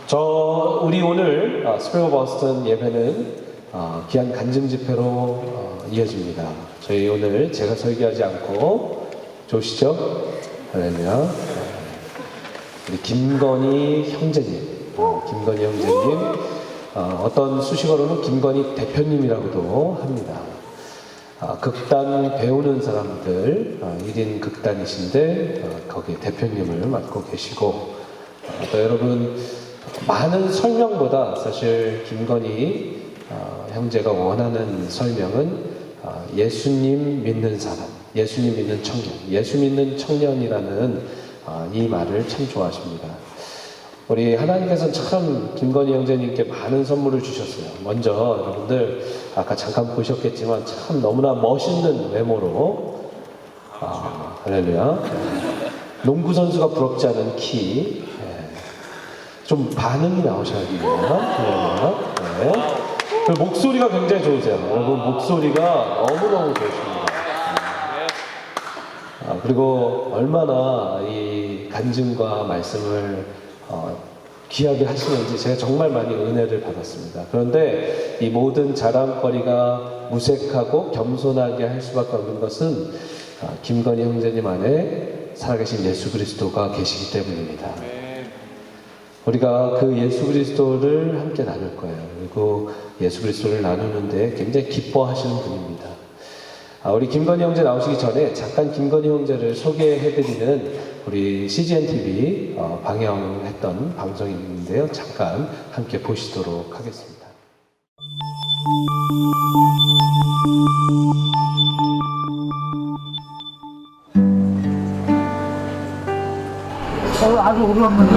자, 우리 오늘 스프링 오브 버스턴 예배는 귀한 간증 집회로 이어집니다. 저희 오늘 제가 설교하지 않고 좋으시죠? 할렐루야. 우리 김건희 형제님, 어떤 수식어로는 김건희 대표님이라고도 합니다. 극단 배우는 사람들 1인 극단이신데 거기에 대표님을 맡고 계시고 또 여러분 많은 설명보다 사실 김건희 형제가 원하는 설명은 예수님 믿는 사람, 예수님 믿는 청년, 예수 믿는 청년이라는 이 말을 참 좋아하십니다. 우리 하나님께서는 참 김건희 형제님께 많은 선물을 주셨어요. 먼저 여러분들 아까 잠깐 보셨겠지만 참 너무나 멋있는 외모로 할렐루야. 농구 선수가 부럽지 않은 키, 좀 반응이 나오셔야 됩니다. 네. 그리고 목소리가 굉장히 좋으세요. 여러분 목소리가 너무너무 좋으십니다. 그리고 얼마나 이 간증과 말씀을 귀하게 하시는지 제가 정말 많이 은혜를 받았습니다. 그런데 이 모든 자랑거리가 무색하고 겸손하게 할 수밖에 없는 것은 김건희 형제님 안에 살아계신 예수 그리스도가 계시기 때문입니다. 우리가 그 예수 그리스도를 함께 나눌 거예요. 그리고 예수 그리스도를 나누는데 굉장히 기뻐하시는 분입니다. 우리 김건희 형제 나오시기 전에 잠깐 김건희 형제를 소개해드리는 우리 CGN TV 방영했던 방송이 있는데요. 잠깐 함께 보시도록 하겠습니다. 아주 오랜만에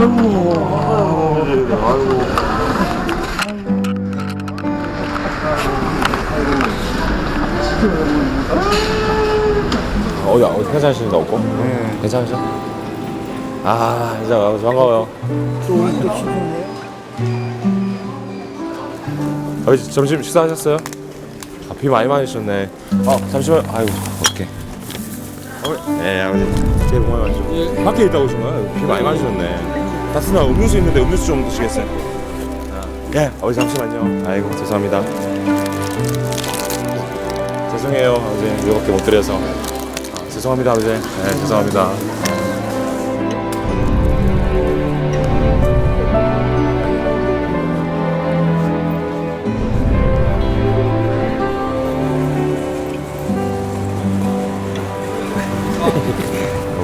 어디 괜찮으신가 없고? 네. 괜찮으셔? 진짜 반가워요. 또 우리 또 친구인데요? 점심 식사하셨어요? 비 많이 맞으셨네. 잠시만. 아이고, 어떡해. 네, 아버지. 새해 복 많이 받으시고. 밖에 있다 오신 거예요? 비 많이 맞으셨네. 따스나 음료수 있는데 음료수 좀 드시겠어요? 예, 아버지 잠시만요. 아이고, 죄송합니다. 죄송해요, 아버지. 이거밖에 못 드려서. 죄송합니다, 아버지. 네, 죄송합니다.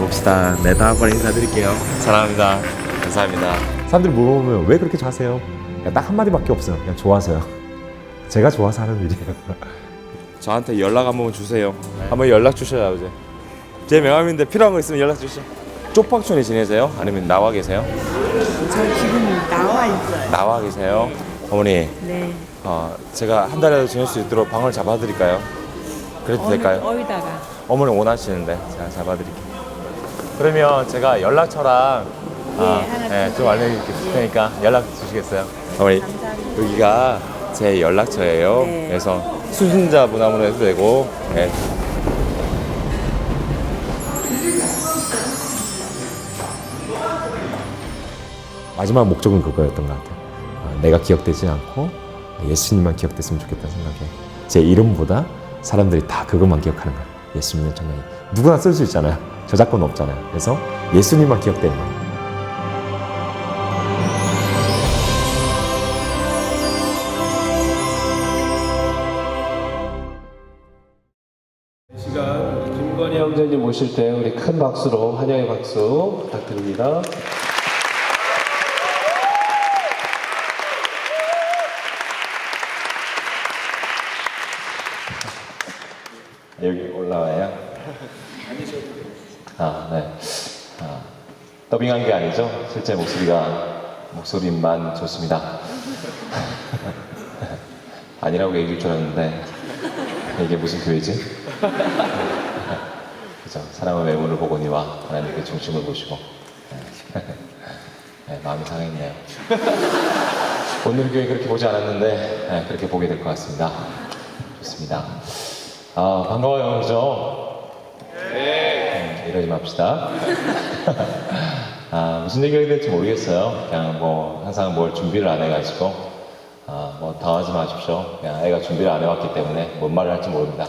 봅시다. 네, 다음번에 인사드릴게요. 사랑합니다. 감사합니다. 사람들이 물어보면 왜 그렇게 좋아하세요? 딱 한마디밖에 없어요. 그냥 좋아서요. 제가 좋아서 하는 일이에요. 저한테 연락 한번 주세요. 한번 연락 주셔요, 아버지. 제 명함인데 필요한 거 있으면 연락 주시죠. 쪽박촌에 지내세요? 아니면 나와 계세요? 저 지금 나와 있어요. 나와 계세요? 어머니, 네. 제가 한 달이라도 지낼 수 있도록 방을 잡아드릴까요? 그래도 될까요? 어디다가? 어머니 원하시는데 제가 잡아드릴게요. 그러면 제가 연락처랑 하나 좀 알려드릴 테니까 연락 주시겠어요? 어머니, 감사합니다. 여기가 제 연락처예요. 네. 그래서 수신자 문화문화 해도 되고. 네. 마지막 목적은 그거였던 것 같아요. 내가 기억되지 않고 예수님만 기억됐으면 좋겠다는 생각에 제 이름보다 사람들이 다 그것만 기억하는 거예요. 예수 믿는 청년이. 누구나 쓸 수 있잖아요. 저작권 없잖아요. 그래서 예수님만 기억되는 거예요. 시간 김건희 형제님 모실 때 우리 큰 박수로 환영의 박수 부탁드립니다. 여기 올라와요? 네. 더빙한 게 아니죠? 실제 목소리만 좋습니다. 아니라고 얘기할 줄 알았는데 이게 무슨 교회지? 그죠? 사람의 외모를 보거니와 하나님의 중심을 보시고 네, 마음이 상했네요. 오늘 교회 그렇게 보지 않았는데 그렇게 보게 될 것 같습니다. 좋습니다. 반가워요, 그죠? 네. 이러지 맙시다. 무슨 얘기가 될지 모르겠어요. 그냥 뭐 항상 뭘 준비를 안 해가지고 뭐 당하지 마십시오. 그냥 애가 준비를 안 해왔기 때문에 뭔 말을 할지 모릅니다.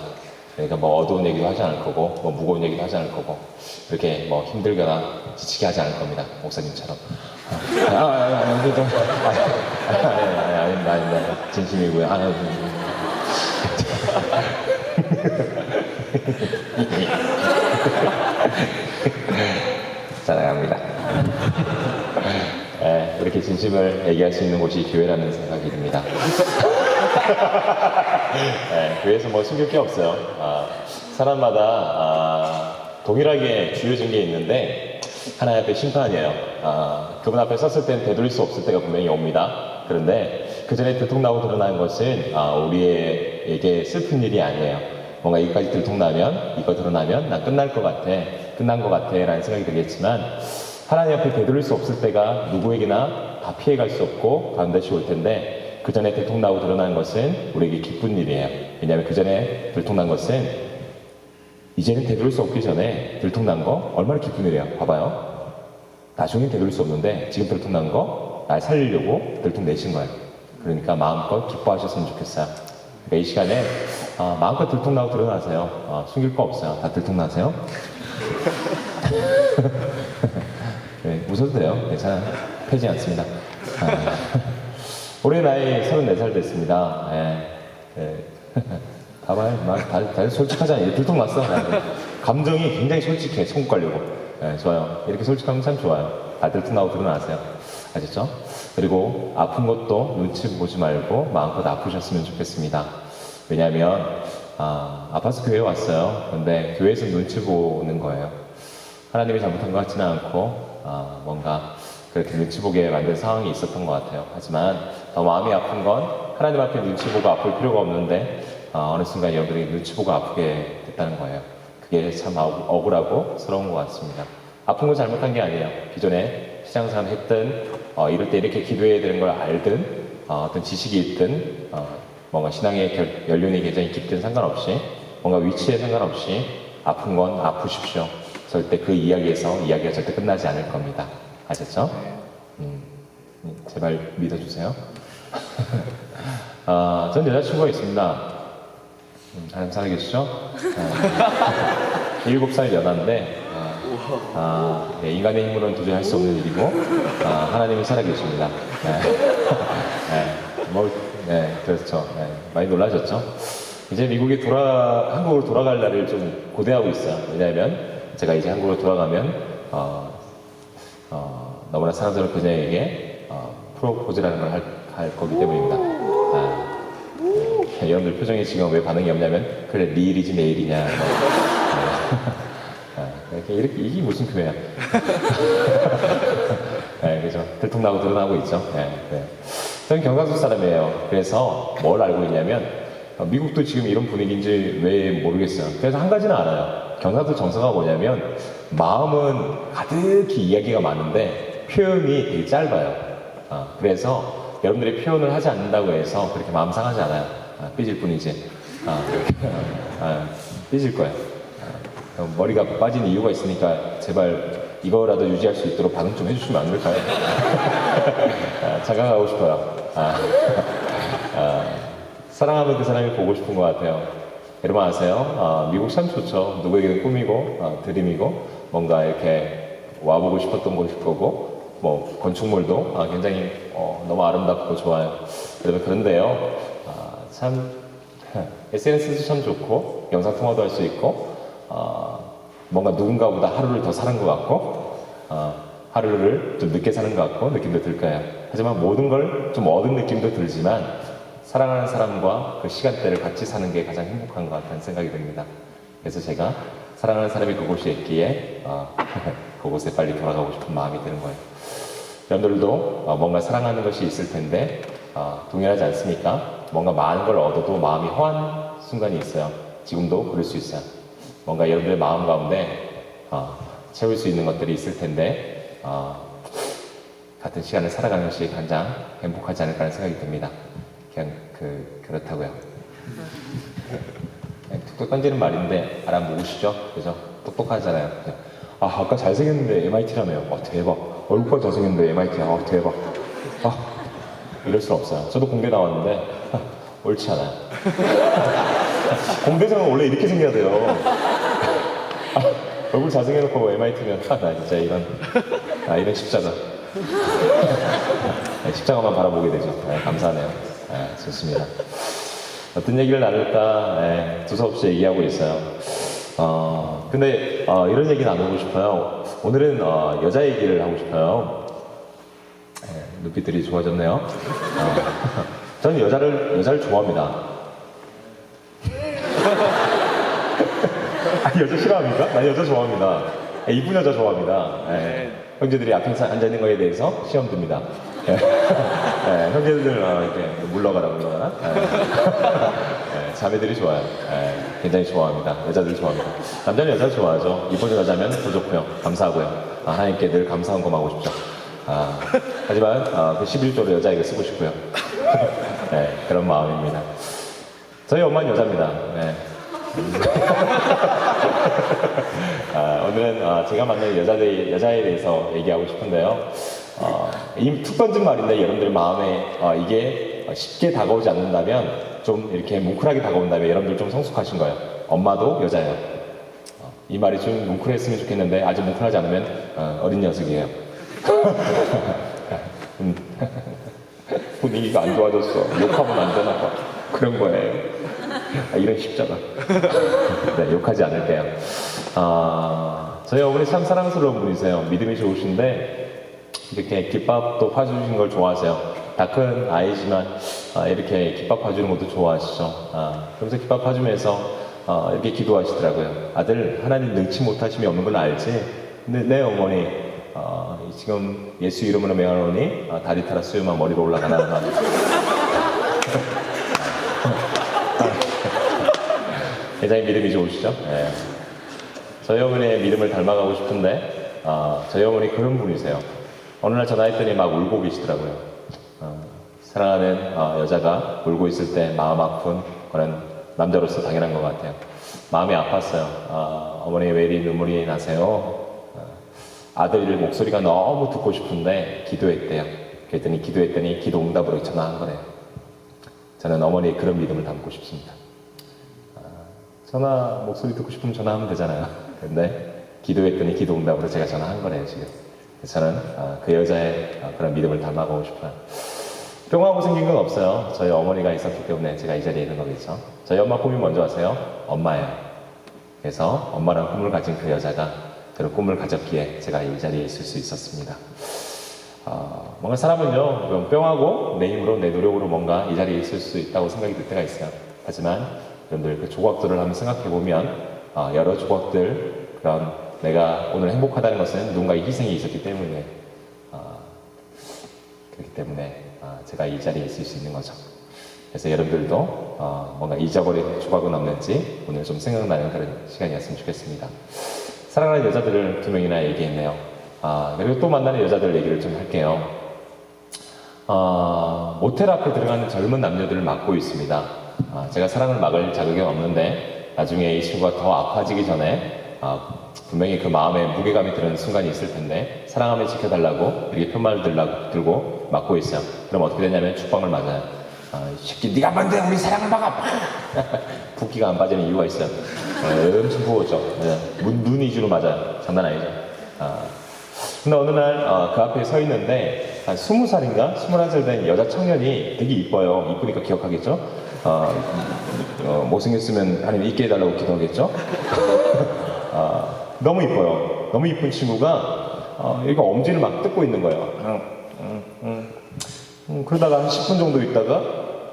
그러니까 뭐 어두운 얘기도 하지 않을 거고 뭐 무거운 얘기도 하지 않을 거고 이렇게 뭐 힘들거나 지치게 하지 않을 겁니다. 목사님처럼. 아닙니다. 진심이고요. 사랑합니다. 네, 이렇게 진심을 얘기할 수 있는 곳이 교회라는 생각이 듭니다. 네, 교회에서 뭐 숨길 게 없어요. 사람마다 동일하게 주어진 게 있는데 하나님 앞에 심판이에요. 그분 앞에 섰을 땐 되돌릴 수 없을 때가 분명히 옵니다. 그런데 그 전에 들통나고 드러나는 것은 우리에게 슬픈 일이 아니에요. 뭔가 이거까지 들통나면, 이거 드러나면 난 끝난 것 같아 라는 생각이 들겠지만 하나님 앞에 되돌릴 수 없을 때가 누구에게나 다 피해갈 수 없고 반드시 올 텐데 그 전에 들통나고 드러나는 것은 우리에게 기쁜 일이에요. 왜냐하면 그 전에 들통난 것은 이제는 되돌릴 수 없기 전에 들통난 거 얼마나 기쁜 일이에요. 봐봐요. 나중엔 되돌릴 수 없는데 지금 들통난 거 날 살리려고 들통내신 거예요. 그러니까 마음껏 기뻐하셨으면 좋겠어요. 그러니까 이 시간에 마음껏 들통나고 드러나세요. 숨길 거 없어요. 다 들통나세요. 네, 웃어도 돼요. 괜찮아요. 패지 않습니다. 올해 나이 34살 됐습니다. 봐봐요. 다들 솔직하잖아요. 들통났어. 감정이 굉장히 솔직해. 천국 가려고. 좋아요. 이렇게 솔직하면 참 좋아요. 다 들통나고 드러나세요. 아시죠? 그리고 아픈 것도 눈치 보지 말고 마음껏 아프셨으면 좋겠습니다. 왜냐하면 아파서 교회에 왔어요. 근데 교회에서 눈치 보는 거예요. 하나님이 잘못한 것 같지는 않고 뭔가 그렇게 눈치 보게 만든 상황이 있었던 것 같아요. 하지만 더 마음이 아픈 건 하나님 앞에 눈치 보고 아플 필요가 없는데 어느 순간 여러분들이 눈치 보고 아프게 됐다는 거예요. 그게 참 억울하고 서러운 것 같습니다. 아픈 건 잘못한 게 아니에요. 기존에 신앙생활 했든 이럴 때 이렇게 기도해야 되는 걸 알든 어떤 지식이 있든 뭔가 신앙의 연륜이 굉장히 깊든 상관없이 뭔가 위치에 상관없이 아픈 건 아프십시오. 절대 그 이야기가 절대 끝나지 않을 겁니다. 아셨죠? 제발 믿어주세요. 전 여자친구가 있습니다. 하나님 살아계시죠? 7살 연하인데 네, 인간의 힘으로는 도저히 할 수 없는 일이고 하나님이 살아계십니다. 그렇죠. 많이 놀라셨죠? 이제 한국으로 돌아갈 날을 좀 고대하고 있어요. 왜냐하면 제가 이제 한국으로 돌아가면 너무나 사랑스러운 그녀에게 프로포즈라는 걸 할 거기 때문입니다. 여러분들 표정이 지금 왜 반응이 없냐면 그래 네 일이지 내 일이냐 이게 무슨 교회야. 그죠. 들통나고 드러나고 있죠. 저는 경상도 사람이에요. 그래서 뭘 알고 있냐면 미국도 지금 이런 분위기인지 왜 모르겠어요. 그래서 한 가지는 알아요. 경상도 정서가 뭐냐면 마음은 가득히 이야기가 많은데 표현이 되게 짧아요. 그래서 여러분들이 표현을 하지 않는다고 해서 그렇게 마음 상하지 않아요. 삐질 뿐이지. 삐질 거예요. 머리가 빠진 이유가 있으니까 제발 이거라도 유지할 수 있도록 반응 좀 해주시면 안 될까요? 자각하고 싶어요. 사랑하면 그 사람이 보고 싶은 것 같아요. 여러분 아세요? 미국 참 좋죠. 누구에게는 꿈이고 드림이고 뭔가 이렇게 와보고 싶었던 곳일 거고 뭐 건축물도 굉장히 너무 아름답고 좋아요. 그런데요 참 SNS도 참 좋고 영상통화도 할 수 있고 뭔가 누군가보다 하루를 더 사는 것 같고 하루를 좀 늦게 사는 것 같고 느낌도 들 거예요. 하지만 모든 걸 좀 얻은 느낌도 들지만 사랑하는 사람과 그 시간대를 같이 사는 게 가장 행복한 것 같다는 생각이 듭니다. 그래서 제가 사랑하는 사람이 그곳에 있기에 그곳에 빨리 돌아가고 싶은 마음이 드는 거예요. 여러분들도 뭔가 사랑하는 것이 있을 텐데 동일하지 않습니까? 뭔가 많은 걸 얻어도 마음이 허한 순간이 있어요. 지금도 그럴 수 있어요. 뭔가 여러분들의 마음 가운데 채울 수 있는 것들이 있을 텐데 같은 시간을 살아가는 것이 가장 행복하지 않을까 하는 생각이 듭니다. 그냥 그렇다고요. 툭툭 던지는 말인데 알아보시죠? 그죠? 똑똑하잖아요. 아까 잘생겼는데 MIT라며요. 대박. 얼굴과 잘생겼는데 MIT, 대박. 이럴 수 없어요. 저도 공대 나왔는데, 옳지 않아요. 공대생은 원래 이렇게 생겨야 돼요. 얼굴 잘생겨놓고 MIT면, 나 진짜 이런 십자가. 십자가만 바라보게 되죠. 감사하네요. 좋습니다. 어떤 얘기를 나눌까 두서없이 얘기하고 있어요. 근데 이런 얘기 나누고 싶어요. 오늘은 여자 얘기를 하고 싶어요. 눈빛들이 좋아졌네요. 저는 여자를 좋아합니다. 여자 싫어합니까? 난 여자 좋아합니다. 이쁜 여자 좋아합니다. 형제들이 앞에 앉아 있는 거에 대해서 시험 듭니다. 형제들 이렇게 물러가라. 자매들이 좋아요. 굉장히 좋아합니다. 여자들 좋아합니다. 남자는 여자를 좋아하죠. 이쁜 여자면 더 좋고요. 감사하고요. 하나님께 늘 감사한 거 하고 싶죠. 하지만 그 11조를 여자에게 쓰고 싶고요. 그런 마음입니다. 저희 엄마는 여자입니다. 오늘은 제가 만난 여자에 대해서 얘기하고 싶은데요. 툭 던진 말인데 여러분들 마음에 이게 쉽게 다가오지 않는다면, 좀 이렇게 뭉클하게 다가온다면 여러분들 좀 성숙하신 거예요. 엄마도 여자예요. 이 말이 좀 뭉클했으면 좋겠는데 아직 뭉클하지 않으면 어린 녀석이에요. 분위기가 안 좋아졌어. 욕하면 안 되나 봐. 그런 거예요. 이런 십자가. 욕하지 않을게요. 저희 어머니 참 사랑스러운 분이세요. 믿음이 좋으신데 이렇게 김밥도 파주신 걸 좋아하세요. 다 큰 아이지만 이렇게 김밥 파주는 것도 좋아하시죠. 그러면서 김밥 파주면서 이렇게 기도하시더라고요. 아들, 하나님 능치 못하심이 없는 걸 알지? 근데 내 어머니 지금 예수 이름으로 명하노니 다리 타라 수요만 머리로 올라가나. 굉장히 믿음이 좋으시죠? 저희 어머니의 믿음을 닮아가고 싶은데 저희 어머니 그런 분이세요. 어느 날 전화했더니 막 울고 계시더라고요. 사랑하는 여자가 울고 있을 때 마음 아픈 그런 남자로서 당연한 것 같아요. 마음이 아팠어요. 어머니 왜 이리 눈물이 나세요? 아들 목소리가 너무 듣고 싶은데 기도했대요. 그랬더니 기도했더니 기도 응답으로 전화한 거래요. 저는 어머니의 그런 믿음을 담고 싶습니다. 목소리 듣고 싶으면 전화하면 되잖아요. 근데 기도했더니 기도 응답으로 제가 전화한 거래요, 지금. 그래서 저는 그 여자의 그런 믿음을 닮아가고 싶어요. 뿅하고 생긴 건 없어요. 저희 어머니가 있었기 때문에 제가 이 자리에 있는 거겠죠. 저희 엄마 꿈이 뭔지 아세요? 엄마예요. 그래서 엄마랑 꿈을 가진 그 여자가 그런 꿈을 가졌기에 제가 이 자리에 있을 수 있었습니다. 뭔가 사람은요, 뿅하고 내 힘으로, 내 노력으로 뭔가 이 자리에 있을 수 있다고 생각이 들 때가 있어요. 하지만 여러분들 그 조각들을 한번 생각해 보면 여러 조각들, 그런 내가 오늘 행복하다는 것은 누군가의 희생이 있었기 때문에 그렇기 때문에 제가 이 자리에 있을 수 있는 거죠. 그래서 여러분들도 뭔가 잊어버린 조각은 없는지 오늘 좀 생각나는 그런 시간이었으면 좋겠습니다. 사랑하는 여자들을 2명이나 얘기했네요. 그리고 또 만나는 여자들 얘기를 좀 할게요. 모텔 앞에 들어가는 젊은 남녀들을 맡고 있습니다. 제가 사랑을 막을 자격이 없는데 나중에 이 친구가 더 아파지기 전에 분명히 그 마음에 무게감이 드는 순간이 있을 텐데 사랑하며 지켜달라고 이렇게 편말을 들고 막고 있어요. 그럼 어떻게 되냐면 죽방을 맞아요. 이 새끼 네가 뭔데 우리 사랑을 막아. 붓기가 안 빠지는 이유가 있어요. 엄청 부었죠. 눈 위주로 맞아요. 장난 아니죠. 근데 어느 날 그 앞에 서 있는데 한 20살인가 21살 된 여자 청년이 되게 이뻐요. 이쁘니까 기억하겠죠. 못생겼으면 하나님 있게 해달라고 기도하겠죠. 너무 이뻐요. 너무 이쁜 친구가 이거 엄지를 막 뜯고 있는 거예요. 그러다가 한 10분 정도 있다가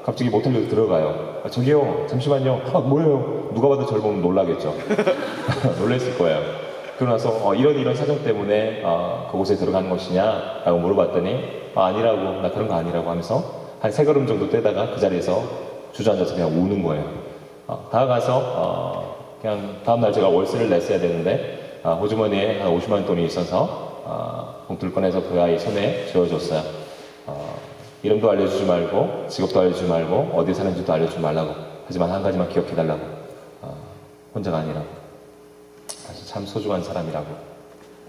갑자기 모텔로 들어가요. 저기요, 잠시만요. 뭐예요? 누가 봐도 저를 보면 놀라겠죠. 놀랬을 거예요. 그러고 나서 이런 사정 때문에 그곳에 들어간 것이냐? 라고 물어봤더니 아니라고, 나 그런 거 아니라고 하면서 한 3걸음 정도 떼다가 그 자리에서 주저앉아서 그냥 우는 거예요. 다가가서 그냥 다음날 제가 월세를 냈어야 되는데 호주머니에 한 50만 원 돈이 있어서 봉투를 꺼내서 그 아이 손에 쥐어줬어요. 이름도 알려주지 말고 직업도 알려주지 말고 어디 사는지도 알려주지 말라고. 하지만 한 가지만 기억해달라고. 혼자가 아니라고. 사실 참 소중한 사람이라고.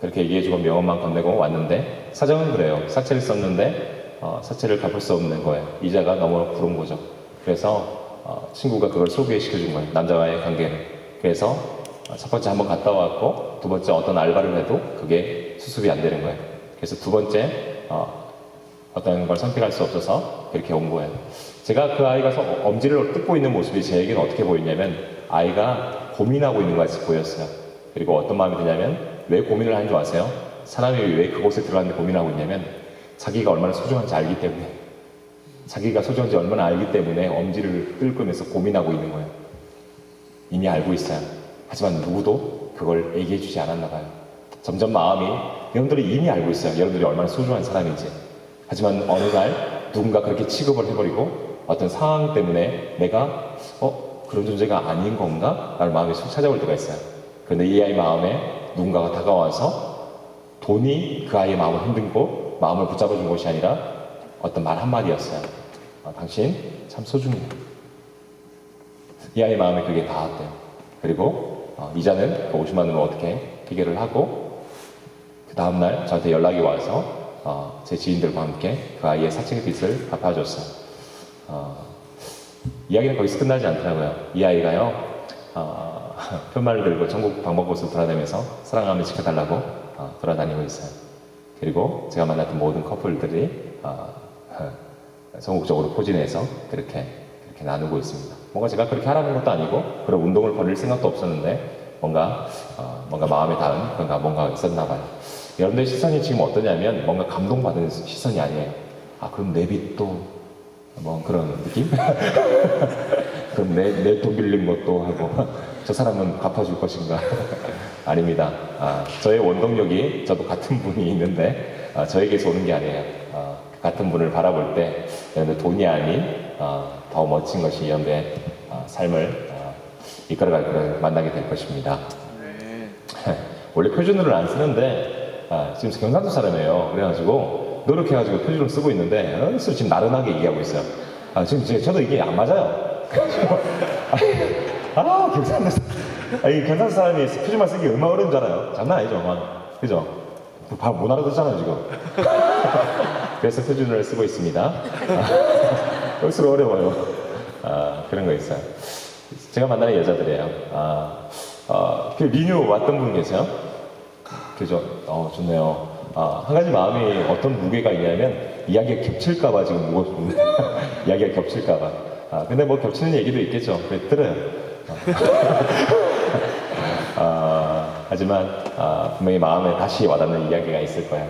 그렇게 얘기해주고 명언만 건네고 왔는데 사정은 그래요. 사채를 썼는데 사채를 갚을 수 없는 거예요. 이자가 너무 부른 거죠. 그래서 친구가 그걸 소개시켜준 거예요. 남자와의 관계를. 그래서 첫 번째 한번 갔다 왔고 두 번째 어떤 알바를 해도 그게 수습이 안 되는 거예요. 그래서 두 번째 어떤 걸 선택할 수 없어서 그렇게 온 거예요. 제가 그 아이가 엄지를 뜯고 있는 모습이 제에게는 어떻게 보이냐면 아이가 고민하고 있는 것 같이 보였어요. 그리고 어떤 마음이 드냐면 왜 고민을 하는 줄 아세요? 사람이 왜 그곳에 들어갔는데 고민하고 있냐면 자기가 얼마나 소중한지 알기 때문에, 자기가 소중한지 얼마나 알기 때문에 엄지를 뜯으면서 고민하고 있는 거예요. 이미 알고 있어요. 하지만 누구도 그걸 얘기해 주지 않았나 봐요. 점점 마음이, 여러분들이 이미 알고 있어요. 여러분들이 얼마나 소중한 사람인지. 하지만 어느 날 누군가 그렇게 취급을 해버리고 어떤 상황 때문에 내가 그런 존재가 아닌 건가? 라는 마음이 쏙 찾아올 때가 있어요. 그런데 이 아이 마음에 누군가가 다가와서 돈이 그 아이의 마음을 흔들고 마음을 붙잡아준 것이 아니라 어떤 말 한마디였어요. 당신 참 소중해요. 이 아이의 마음에 그게 닿았대요. 그리고 이자는 그 50만 원으로 어떻게 해결을 하고 그 다음날 저한테 연락이 와서 제 지인들과 함께 그 아이의 사채 빚을 갚아줬어요. 이야기는 거기서 끝나지 않더라고요. 이 아이가요, 편말을 들고 전국 방방곳을 돌아다니면서 사랑하면 지켜달라고 돌아다니고 있어요. 그리고 제가 만났던 모든 커플들이 전국적으로 포진해서 그렇게 나누고 있습니다. 뭔가 제가 그렇게 하라는 것도 아니고 그런 운동을 벌일 생각도 없었는데 뭔가 마음에 닿은 그런 뭔가가 있었나 봐요. 여러분들의 시선이 지금 어떠냐면 뭔가 감동받는 시선이 아니에요. 그럼 내 빚도 뭐 그런 느낌? 그럼 내 돈 빌린 것도 하고 저 사람은 갚아줄 것인가? 아닙니다. 저의 원동력이 저도 같은 분이 있는데 저에게서 오는 게 아니에요. 같은 분을 바라볼 때 여러분들 돈이 아닌 더 멋진 것이 여러분들의 삶을 이끌어갈 것을 만나게 될 것입니다. 원래 표준어를 안 쓰는데 지금 경상도 사람이에요. 그래가지고 노력해가지고 표준어를 쓰고 있는데 지금 나른하게 얘기하고 있어요. 지금 저도 이게 안 맞아요. 경상도 사람이 표준말 쓰기 얼마나 어려운 줄 알아요? 장난 아니죠, 그죠? 밥 못 알아듣잖아요, 지금. 그래서 표준어를 쓰고 있습니다. 올수록 어려워요. 그런 거 있어요. 제가 만나는 여자들이에요. 그 리뉴 왔던 분 계세요? 그죠? 좋네요. 한 가지 마음이 어떤 무게가 있냐면 이야기가 겹칠까봐 지금 무겁습니다. 이야기가 겹칠까봐. 근데 뭐 겹치는 얘기도 있겠죠. 그래, 들어요. 하지만 분명히 마음에 다시 와닿는 이야기가 있을 거예요.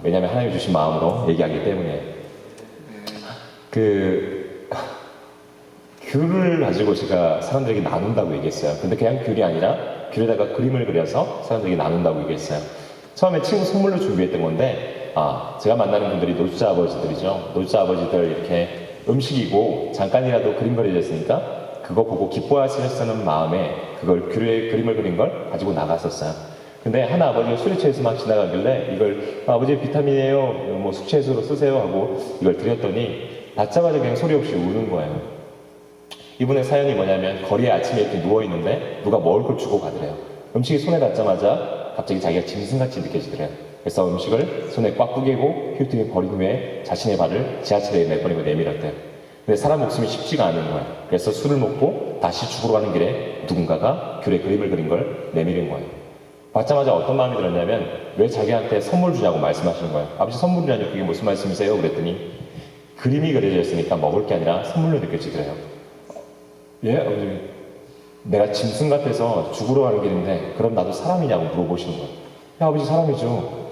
왜냐하면 하나님이 주신 마음으로 얘기하기 때문에. 귤을 가지고 제가 사람들에게 나눈다고 얘기했어요. 근데 그냥 귤이 아니라 귤에다가 그림을 그려서 사람들에게 나눈다고 얘기했어요. 처음에 친구 선물로 준비했던 건데 제가 만나는 분들이 노주자 아버지들이죠. 노주자 아버지들 이렇게 음식이고 잠깐이라도 그림 그려졌으니까 그거 보고 기뻐하시는 마음에 그걸 귤에 그림을 그린 걸 가지고 나갔었어요. 근데 한 아버지가 술에 취해서 막 지나가길래 이걸 아버지 비타민이에요, 뭐 숙취해소로 쓰세요 하고 이걸 드렸더니 받자마자 그냥 소리 없이 우는 거예요. 이분의 사연이 뭐냐면 거리에 아침에 이렇게 누워있는데 누가 먹을 걸 주고 가더래요. 음식이 손에 닿자마자 갑자기 자기가 짐승같이 느껴지더래요. 그래서 음식을 손에 꽉 구기고 휴통에 버린 후에 자신의 발을 지하철에 내버리고 내밀었대요. 근데 사람 목숨이 쉽지가 않은 거예요. 그래서 술을 먹고 다시 죽으러 가는 길에 누군가가 귤에 그림을 그린 걸 내밀은 거예요. 받자마자 어떤 마음이 들었냐면 왜 자기한테 선물 주냐고 말씀하시는 거예요. 아버지 선물이라니 그게 무슨 말씀이세요? 그랬더니 그림이 그려져 있으니까 먹을 게 아니라 선물로 느껴지더래요. 예? 아버지, 내가 짐승 같아서 죽으러 가는 길인데 그럼 나도 사람이냐고 물어보시는 거예요. 야, 아버지 사람이죠.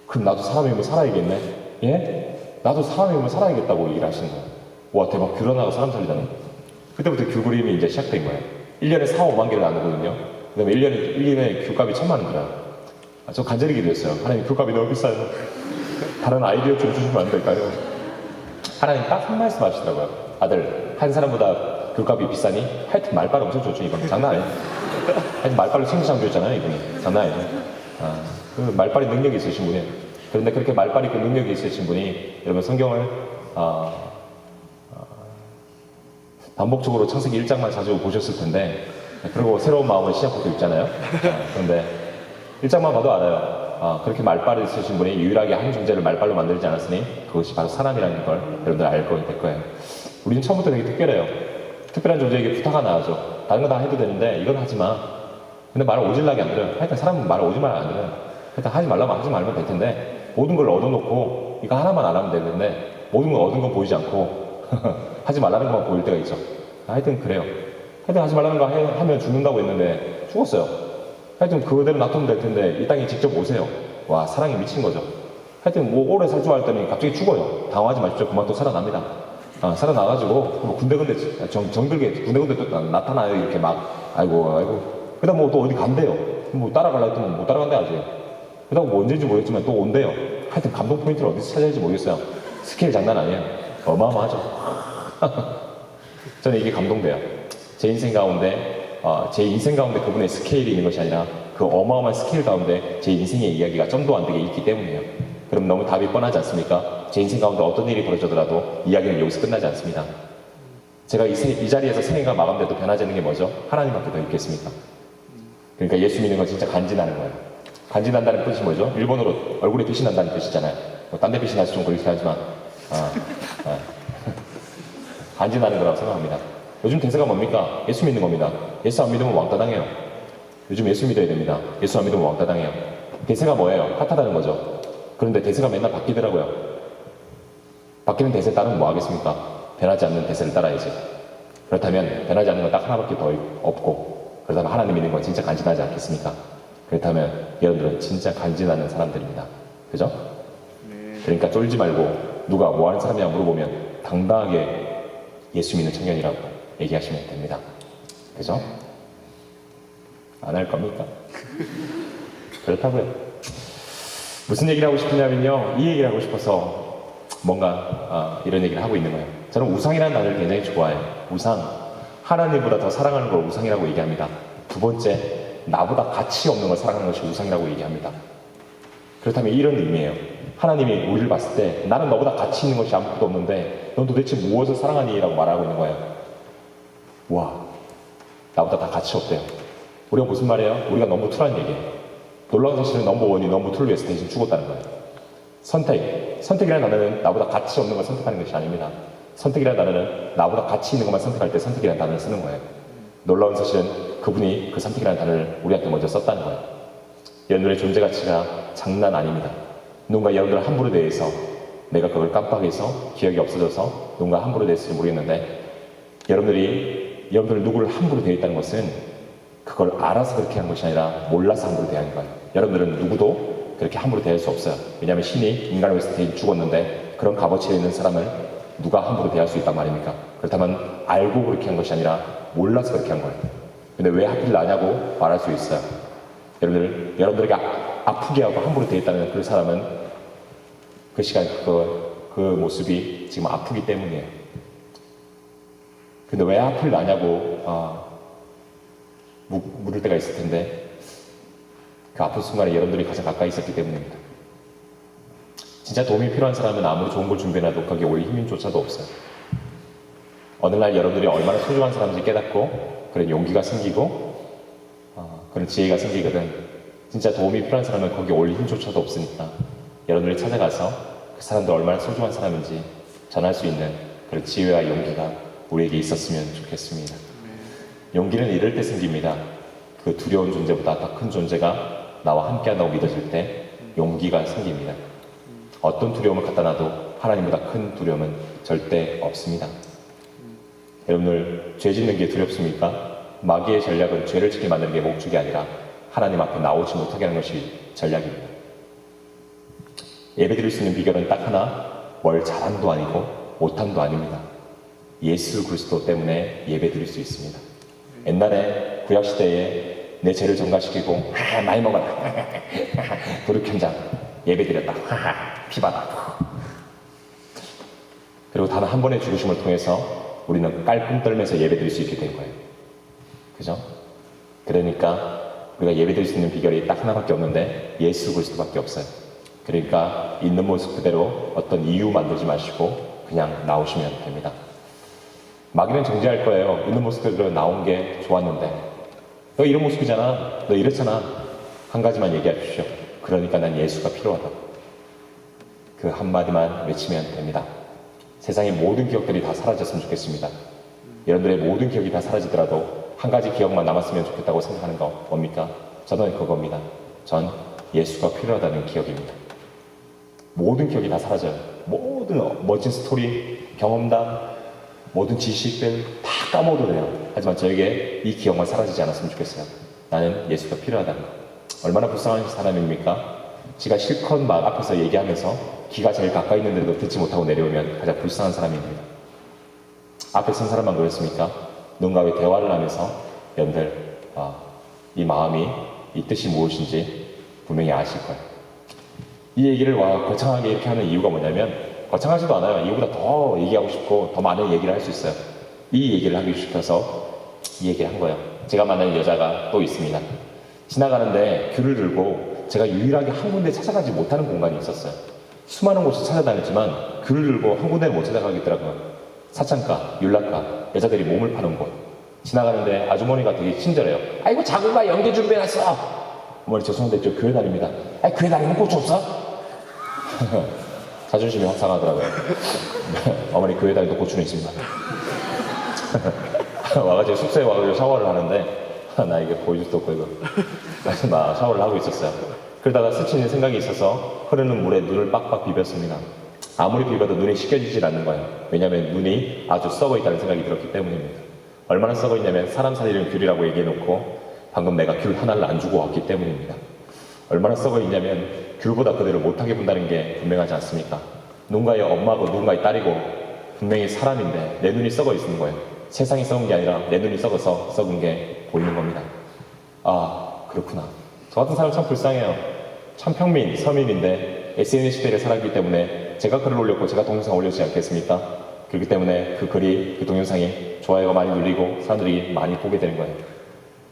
그럼 나도 사람이면 살아야겠네. 예? 나도 사람이면 살아야겠다고 얘기를 하시는 거예요. 와, 대박. 귤 하나가 사람 살리다니. 그때부터 귤 그림이 이제 시작된 거예요. 1년에 4, 5만 개를 나누거든요. 그 다음에 1년에 귤값이 1,000만 원 들어요. 저 간절히 기도했어요. 하나님, 귤값이 너무 비싸요. 다른 아이디어 좀 주시면 안 될까요? 하나님 딱 한 말씀 하시더라고요. 아들, 한 사람보다 귤값이 비싸니? 하여튼 말빨 엄청 좋죠, 이번. 장난 아니에요. 하여튼 말빨로 생수장 줬잖아요, 이분이. 장난 아니죠. 그 말빨이 능력이 있으신 분이에요. 그런데 그렇게 말빨이 그 능력이 있으신 분이 여러분 성경을 반복적으로 창세기 1장만 자주 보셨을 텐데 그리고 새로운 마음을 시작하고 있잖아요. 그런데 1장만 봐도 알아요. 그렇게 말빨을 쓰신 분이 유일하게 한 존재를 말빨로 만들지 않았으니 그것이 바로 사람이라는 걸 여러분들 알고 될 거예요. 우리는 처음부터 되게 특별해요. 특별한 존재에게 부탁 하나 하죠. 다른 거 다 해도 되는데 이건 하지 마. 근데 말을 오질나게 안 들어요. 하여튼 사람은 말을 오질나게 안 들어요. 하여튼 하지 말라면 하지 말면 될 텐데 모든 걸 얻어놓고 이거 하나만 안 하면 되는데 모든 걸 얻은 건 보이지 않고 하지 말라는 것만 보일 때가 있죠. 하여튼 그래요. 하여튼 하지 말라는 거 하면 죽는다고 했는데 죽었어요. 하여튼 그대로 놔두면 될 텐데 이 땅에 직접 오세요. 와, 사랑이 미친 거죠. 하여튼 뭐 오래 살 줄 알았더니 갑자기 죽어요. 당황하지 마십시오. 그만 또 살아납니다. 살아나가지고 뭐 군데군데 정들게 군데군데 또 나타나요. 이렇게 막 아이고 그다음 뭐 또 어디 간대요. 뭐 따라가려고 했더니 못 따라간대 아직. 그다음 뭐 언제인지 모르겠지만 또 온대요. 하여튼 감동 포인트를 어디서 찾아야 할지 모르겠어요. 스케일 장난 아니에요. 어마어마하죠. 저는 이게 감동돼요. 제 인생 가운데 그분의 스케일이 있는 것이 아니라 그 어마어마한 스케일 가운데 제 인생의 이야기가 점도 안 되게 있기 때문이에요. 그럼 너무 답이 뻔하지 않습니까? 제 인생 가운데 어떤 일이 벌어져더라도 이야기는 여기서 끝나지 않습니다. 제가 이 자리에서 생애가 마감돼도 변하지 않는 게 뭐죠? 하나님밖에 더 있겠습니까? 그러니까 예수 믿는 건 진짜 간지나는 거예요. 간지난다는 뜻이 뭐죠? 일본어로 얼굴에 빛이 난다는 뜻이잖아요. 뭐 딴 데 빛이 나서 좀 그렇긴 하지만 간지나는 거라고 생각합니다. 요즘 대세가 뭡니까? 예수 믿는 겁니다. 예수 안 믿으면 왕따 당해요. 요즘 예수 믿어야 됩니다. 예수 안 믿으면 왕따 당해요. 대세가 뭐예요? 핫하다는 거죠. 그런데 대세가 맨날 바뀌더라고요. 바뀌는 대세 따르면 뭐 하겠습니까? 변하지 않는 대세를 따라야지. 그렇다면 변하지 않는 건 딱 하나밖에 더 없고, 그렇다면 하나님 믿는 건 진짜 간지나지 않겠습니까? 그렇다면 여러분들은 진짜 간지나는 사람들입니다. 그죠? 그러니까 쫄지 말고 누가 뭐 하는 사람이냐 물어보면 당당하게 예수 믿는 청년이라고 얘기하시면 됩니다. 그죠? 안 할 겁니까? 그렇다고요. 무슨 얘기를 하고 싶으냐면요, 이 얘기를 하고 싶어서 뭔가 이런 얘기를 하고 있는 거예요. 저는 우상이라는 단어를 굉장히 좋아해요. 우상, 하나님보다 더 사랑하는 걸 우상이라고 얘기합니다. 두 번째, 나보다 가치 없는 걸 사랑하는 것이 우상이라고 얘기합니다. 그렇다면 이런 의미예요. 하나님이 우리를 봤을 때 나는 너보다 가치 있는 것이 아무것도 없는데 넌 도대체 무엇을 사랑하니? 라고 말하고 있는 거예요. 와, 나보다 다 가치 없대요. 우리가 무슨 말이에요? 우리가 넘버 2라는 얘기예요. 놀라운 사실은 넘버 1이 넘버 2를 위해서 대신 죽었다는 거예요. 선택이라는 단어는 나보다 가치 없는 걸 선택하는 것이 아닙니다. 선택이라는 단어는 나보다 가치 있는 것만 선택할 때 선택이라는 단어를 쓰는 거예요. 놀라운 사실은 그분이 그 선택이라는 단어를 우리한테 먼저 썼다는 거예요. 여러분들의 존재 가치가 장난 아닙니다. 누군가 여러분들 함부로 대해서 내가 그걸 깜빡해서 기억이 없어져서 누군가 함부로 대했을지 모르겠는데 여러분들 누구를 함부로 대했다는 것은 그걸 알아서 그렇게 한 것이 아니라 몰라서 함부로 대한 거예요. 여러분들은 누구도 그렇게 함부로 대할 수 없어요. 왜냐하면 신이 인간을 위해서 대신 죽었는데 그런 값어치에 있는 사람을 누가 함부로 대할 수 있단 말입니까? 그렇다면 알고 그렇게 한 것이 아니라 몰라서 그렇게 한 거예요. 근데 왜 하필 나냐고 말할 수 있어요. 여러분들에게 아프게 하고 함부로 대했다는 그 사람은 그 시간 그 모습이 지금 아프기 때문이에요. 근데 왜 하필 나냐고 물을 때가 있을 텐데 그 아픈 순간에 여러분들이 가장 가까이 있었기 때문입니다. 진짜 도움이 필요한 사람은 아무리 좋은 걸 준비해놔도 거기에 올 힘조차도 없어요. 어느 날 여러분들이 얼마나 소중한 사람인지 깨닫고 그런 용기가 생기고 그런 지혜가 생기거든. 진짜 도움이 필요한 사람은 거기에 올 힘조차도 없으니까 여러분들이 찾아가서 그 사람들 얼마나 소중한 사람인지 전할 수 있는 그런 지혜와 용기가 우리에게 있었으면 좋겠습니다. 용기는 이럴 때 생깁니다. 그 두려운 존재보다 더 큰 존재가 나와 함께한다고 믿어질 때 용기가 생깁니다. 어떤 두려움을 갖다 놔도 하나님보다 큰 두려움은 절대 없습니다. 여러분들 죄 짓는 게 두렵습니까? 마귀의 전략은 죄를 짓게 만드는 게 목적이 아니라 하나님 앞에 나오지 못하게 하는 것이 전략입니다. 예배드릴 수 있는 비결은 딱 하나, 뭘 잘함도 아니고 못함도 아닙니다. 예수 그리스도 때문에 예배드릴 수 있습니다. 옛날에 구약시대에 내 죄를 전가시키고 많이 먹어라 도륙현장 예배드렸다 피받아. 그리고 단 한 번의 죽으심을 통해서 우리는 깔끔 떨면서 예배드릴 수 있게 된 거예요. 그죠? 그러니까 우리가 예배드릴 수 있는 비결이 딱 하나밖에 없는데 예수 그리스도밖에 없어요. 그러니까 있는 모습 그대로 어떤 이유 만들지 마시고 그냥 나오시면 됩니다. 마귀는 정죄할 거예요. 있는 모습 그대로 나온 게 좋았는데 너 이런 모습이잖아, 너 이렇잖아, 한 가지만 얘기해 주십시오. 그러니까 난 예수가 필요하다. 그 한마디만 외치면 됩니다. 세상의 모든 기억들이 다 사라졌으면 좋겠습니다. 여러분들의 모든 기억이 다 사라지더라도 한 가지 기억만 남았으면 좋겠다고 생각하는 거 뭡니까? 저는 그겁니다. 전 예수가 필요하다는 기억입니다. 모든 기억이 다 사라져요. 모든 멋진 스토리, 경험담, 모든 지식들 다 까먹어도 돼요. 하지만 저에게 이 기억만 사라지지 않았으면 좋겠어요. 나는 예수가 필요하다는 거. 얼마나 불쌍한 사람입니까? 지가 실컷 막 앞에서 얘기하면서 기가 제일 가까이 있는데도 듣지 못하고 내려오면 가장 불쌍한 사람입니다. 앞에 선 사람만 그랬습니까? 누군가와 대화를 하면서 여러분들 이 마음이, 이 뜻이 무엇인지 분명히 아실 거예요. 이 얘기를 거창하게 이렇게 하는 이유가 뭐냐면 거창하지도 않아요. 이거보다 더 얘기하고 싶고 더 많은 얘기를 할 수 있어요. 이 얘기를 하기 싶어서 이 얘기를 한 거예요. 제가 만난 여자가 또 있습니다. 지나가는데 귤을 들고 제가 유일하게 한 군데 찾아가지 못하는 공간이 있었어요. 수많은 곳을 찾아다녔지만 귤을 들고 한 군데를 못 찾아가겠더라고요. 사창가, 율락가, 여자들이 몸을 파는 곳. 지나가는데 아주머니가 되게 친절해요. 아이고 자구가 연기 준비해놨어. 어머니 죄송한데 저 교회 다닙니다. 아이 교회 다니면 고추 없어? 자존심이 확 상하더라고요. 어머니 교회 다니도 고추는 있습니다. 와가지고 숙소에 와가지고 샤워를 하는데 나 이게 보여줄 수도 없고 이거 그래서 나 샤워를 하고 있었어요. 그러다가 스치는 생각이 있어서 흐르는 물에 눈을 빡빡 비볐습니다. 아무리 비벼도 눈이 씻겨지질 않는 거예요. 왜냐하면 눈이 아주 썩어 있다는 생각이 들었기 때문입니다. 얼마나 썩어 있냐면 사람 살리는 귤이라고 얘기해놓고 방금 내가 귤 하나를 안 주고 왔기 때문입니다. 얼마나 썩어 있냐면 귤보다 그대로 못하게 본다는 게 분명하지 않습니까? 누군가의 엄마고 누군가의 딸이고 분명히 사람인데 내 눈이 썩어 있는 거예요. 세상이 썩은 게 아니라 내 눈이 썩어서 썩은 게 보이는 겁니다. 아 그렇구나. 저 같은 사람 참 불쌍해요. 참 평민, 서민인데 SNS 시대를 살았기 때문에 제가 글을 올렸고 제가 동영상 올렸지 않겠습니까? 그렇기 때문에 그 글이, 그 동영상이 좋아요가 많이 눌리고 사람들이 많이 보게 되는 거예요.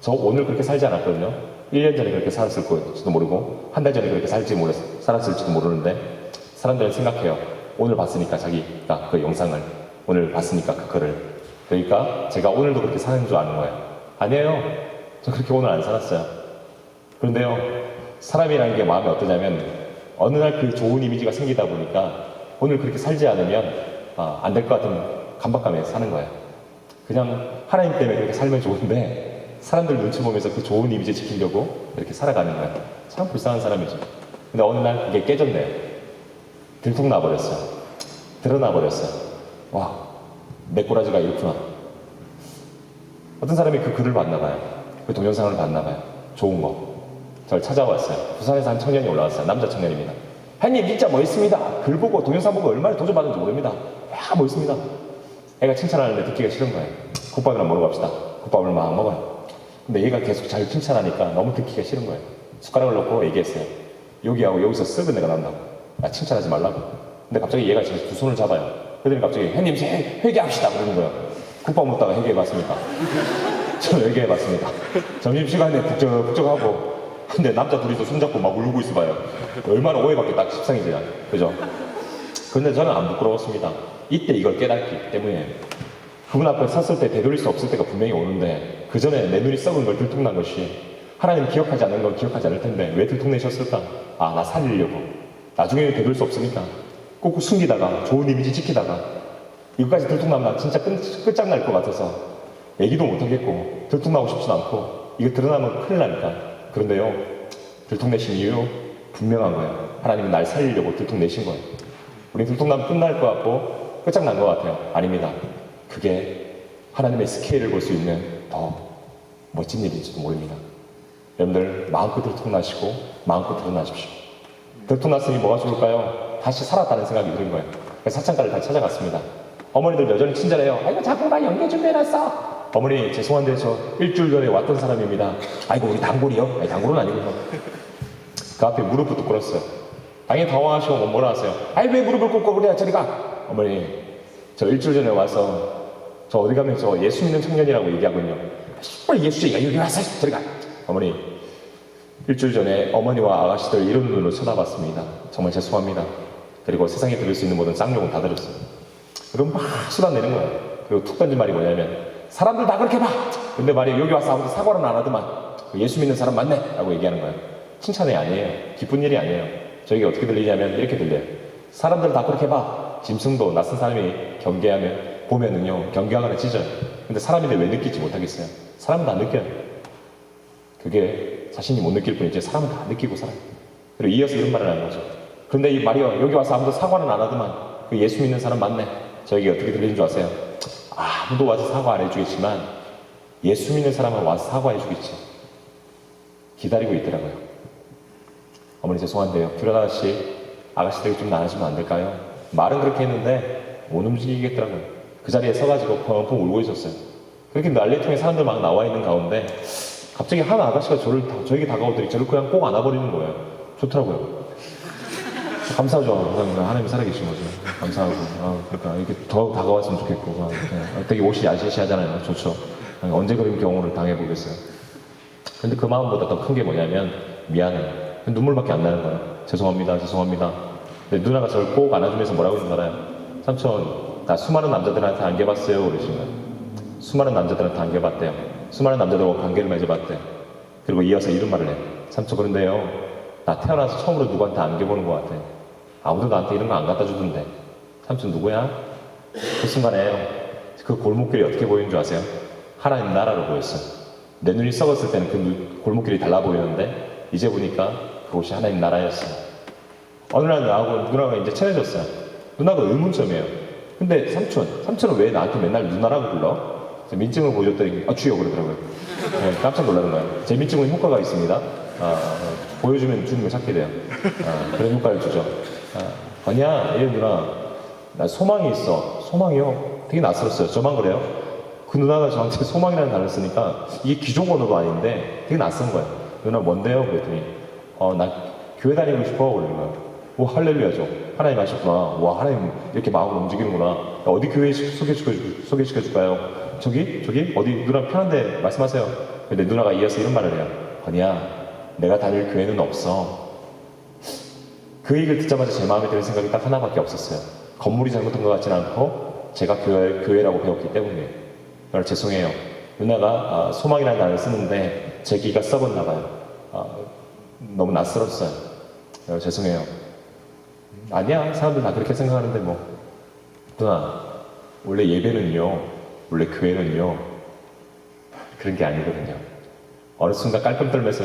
저 오늘 그렇게 살지 않았거든요. 1년 전에 그렇게 살았을지도 모르고 한 달 전에 그렇게 살았을지도 모르는데 사람들은 생각해요. 오늘 봤으니까 자기가 그 영상을 오늘 봤으니까 그 글을 그러니까 제가 오늘도 그렇게 사는 줄 아는 거예요. 아니에요. 저 그렇게 오늘 안 살았어요. 그런데요. 사람이라는 게 마음이 어떠냐면 어느 날 그 좋은 이미지가 생기다 보니까 오늘 그렇게 살지 않으면 안 될 것 같은 강박감에 사는 거예요. 그냥 하나님 때문에 그렇게 살면 좋은데 사람들 눈치 보면서 그 좋은 이미지 지키려고 이렇게 살아가는 거예요. 참 불쌍한 사람이죠. 근데 어느 날 그게 깨졌네요. 들통나버렸어요. 드러나버렸어요. 와, 내 꼬라지가 이렇구나. 어떤 사람이 그 글을 봤나 봐요. 그 동영상을 봤나 봐요. 좋은 거. 저를 찾아왔어요. 부산에서 한 청년이 올라왔어요. 남자 청년입니다. 형님 진짜 멋있습니다. 글 보고 동영상 보고 얼마나 도전받은지 모릅니다. 야 멋있습니다. 애가 칭찬하는데 듣기가 싫은 거예요. 국밥이나 먹으러 갑시다. 국밥을 막 먹어요. 근데 얘가 계속 잘 칭찬하니까 너무 듣기가 싫은 거예요. 숟가락을 넣고 얘기했어요. 여기하고 여기서 썩은 내가 난다고. 칭찬하지 말라고. 근데 갑자기 얘가 제 두 손을 잡아요. 그러더니 갑자기 형님 회개합시다 그러는 거예요. 국밥 먹다가 회개해봤습니까? 저 회개해봤습니다. 점심시간에 북적북적하고 근데 남자 둘이서 손잡고 막 울고 있어 봐요. 얼마나 오해받겠다 십상이지. 그죠? 근데 저는 안 부끄러웠습니다. 이때 이걸 깨닫기 때문에 그분 앞에 섰을 때 되돌릴 수 없을 때가 분명히 오는데 그 전에 내 눈이 썩은 걸 들통난 것이 하나님 기억하지 않는 걸 기억하지 않을 텐데 왜 들통내셨을까? 나 살리려고. 나중에는 되돌릴 수 없으니까 꾹꾹 숨기다가 좋은 이미지 지키다가 이거까지 들통나면 나 진짜 끝장날 것 같아서 얘기도 못하겠고 들통나고 싶지도 않고 이거 드러나면 큰일 나니까. 그런데요, 들통내신 이유 분명한 거예요. 하나님은 날 살리려고 들통내신 거예요. 우리 들통나면 끝날 것 같고 끝장난 것 같아요. 아닙니다. 그게 하나님의 스케일을 볼 수 있는 더 멋진 일일지도 모릅니다. 여러분들 마음껏 들통나시고 마음껏 드러나십시오. 들통났으니 뭐가 좋을까요? 다시 살았다는 생각이 드는 거예요. 그래서 사창가를 다 찾아갔습니다. 어머니들 여전히 친절해요. 아이고 자꾸 나 연기 준비해놨어. 어머니 죄송한데 저 일주일 전에 왔던 사람입니다. 아이고 우리 단골이요? 아니 단골은 아니고요. 그 앞에 무릎부터 꿇었어요. 당연히 당황하시고 뭐라 하세요? 아이 왜 무릎을 꿇고 그래 저리 가. 어머니 저 일주일 전에 와서 저 어디 가면 저 예수 믿는 청년이라고 얘기하거든요. 빨리 예수야 여기 와서 저리 가. 어머니 일주일 전에 어머니와 아가씨들 이런 눈으로 쳐다봤습니다. 정말 죄송합니다. 그리고 세상에 들을 수 있는 모든 쌍욕은 다 들었어요. 그럼 막 쏟아내는 거예요. 그리고 툭 던진 말이 뭐냐면 사람들 다 그렇게 봐. 근데 말이야 여기 와서 아무도 사과는 안 하더만 예수 믿는 사람 맞네 라고 얘기하는 거예요. 칭찬이 아니에요. 기쁜 일이 아니에요. 저에게 어떻게 들리냐면 이렇게 들려요. 사람들 다 그렇게 봐. 짐승도 낯선 사람이 경계하면 보면은요 경계하거나 찢어요. 근데 사람인데 왜 느끼지 못하겠어요? 사람은 다 느껴요. 그게 자신이 못 느낄 뿐이지 사람은 다 느끼고 살아요. 그리고 이어서 이런 말을 하는 거죠. 그런데 이 말이요 여기 와서 아무도 사과는 안 하더만 그 예수 믿는 사람 맞네. 저에게 어떻게 들리는 줄 아세요? 아무도 와서 사과 안 해주겠지만 예수 믿는 사람은 와서 사과해 주겠지. 기다리고 있더라고요. 어머니 죄송한데요. 규란 아가씨들이 좀 나아지면 안 될까요? 말은 그렇게 했는데 못 움직이겠더라고요. 그 자리에 서가지고 펑펑 울고 있었어요. 그렇게 난리통에 사람들 막 나와 있는 가운데 갑자기 한 아가씨가 저에게 다가오더니 저를 그냥 꼭 안아버리는 거예요. 좋더라고요. 감사하죠. 하나님이 살아계신 거죠. 감사하고. 그러니까 이렇게 더 다가왔으면 좋겠고. 되게 옷이 야시시하잖아요. 좋죠. 언제 그런 경우를 당해보겠어요. 근데 그 마음보다 더 큰 게 뭐냐면 미안해요. 눈물밖에 안 나는 거예요. 죄송합니다. 죄송합니다. 근데 누나가 저를 꼭 안아주면서 뭐라고 했는 줄 알아요? 삼촌, 나 수많은 남자들한테 안겨봤어요. 그러시는 거예요. 수많은 남자들한테 안겨봤대요. 수많은 남자들과 관계를 맺어봤대요. 그리고 이어서 이런 말을 해요. 삼촌 그런데요. 나 태어나서 처음으로 누구한테 안겨보는 것 같아요. 아무도 나한테 이런 거 안 갖다 주던데. 삼촌 누구야? 그 순간에 그 골목길이 어떻게 보이는 줄 아세요? 하나님 나라로 보였어요. 내 눈이 썩었을 때는 그 골목길이 달라 보이는데 이제 보니까 그곳이 하나님 나라였어요. 어느 날 나하고 누나가 이제 친해졌어요. 누나가 의문점이에요. 근데 삼촌은 왜 나한테 맨날 누나라고 불러? 민증을 보여줬더니 주여 그러더라고요. 네, 깜짝 놀라는 거예요. 제 민증은 효과가 있습니다. 보여주면 주님을 찾게 돼요. 그런 효과를 주죠. 아니야, 누나 나 소망이 있어. 소망이요? 되게 낯설었어요. 저만 그래요? 그 누나가 저한테 소망이라는 단어를 쓰니까 이게 기존 언어도 아닌데 되게 낯선 거예요. 누나 뭔데요? 그랬더니 나 교회 다니고 싶어 그러는 거예요. 오 할렐루야죠. 하나님 하셨구나. 와 하나님 이렇게 마음을 움직이는구나. 어디 교회 소개시켜줄까요? 저기 어디 누나 편한데 말씀하세요. 근데 누나가 이어서 이런 말을 해요. 건이야 내가 다닐 교회는 없어. 그 얘기를 듣자마자 제 마음에 드는 생각이 딱 하나밖에 없었어요. 건물이 잘못된 것 같지는 않고 제가 교회라고 배웠기 때문이에요. 그래서 죄송해요. 누나가 소망이라는 단어를 쓰는데 제 귀가 썩었나 봐요. 너무 낯설었어요. 죄송해요. 아니야 사람들 다 그렇게 생각하는데 뭐. 누나 원래 예배는요 원래 교회는요 그런 게 아니거든요. 어느 순간 깔끔 떨면서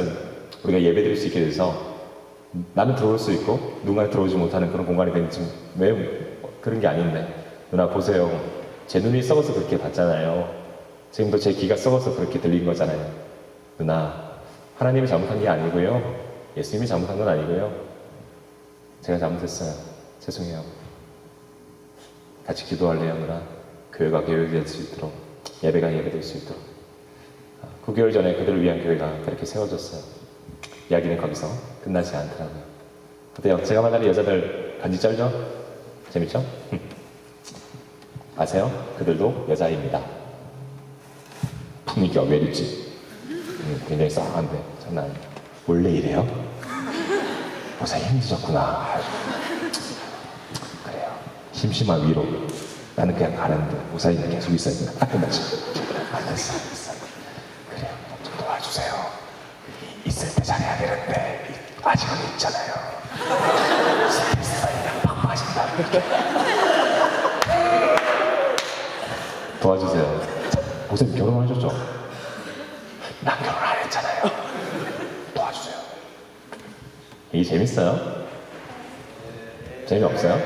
우리가 예배 드릴 수 있게 돼서 나는 들어올 수 있고 누군가는 들어오지 못하는 그런 공간이 된 지금 왜 그런 게 아닌데. 누나 보세요. 제 눈이 썩어서 그렇게 봤잖아요. 지금도 제 귀가 썩어서 그렇게 들린 거잖아요. 누나 하나님이 잘못한 게 아니고요 예수님이 잘못한 건 아니고요 제가 잘못했어요. 죄송해요. 같이 기도할래요 누나? 교회가 교회될 수 있도록 예배가 예배될 수 있도록. 9개월 전에 그들을 위한 교회가 그렇게 세워졌어요. 이야기는 거기서 끝나지 않더라고요. 어때요? 제가 만나는 여자들 간지 쩔죠? 재밌죠? 아세요? 그들도 여자입니다. 분위기가 왜 이렇지? 굉장히 싸한데 장난 아니에요. 원래 이래요? 목사님 힘드셨구나. 그래요. 심심한 위로. 나는 그냥 가는데 목사님이 계속 있어야 되나? 알았어. 그래요. 좀 도와주세요. 있을 때 잘해야 되는데 아직은 있잖아요. 스트레스가 그냥 팍 빠진다. 도와주세요. 목사님 결혼하셨죠? 난 결혼 안 했잖아요. 도와주세요. 이게 재밌어요? 재미없어요?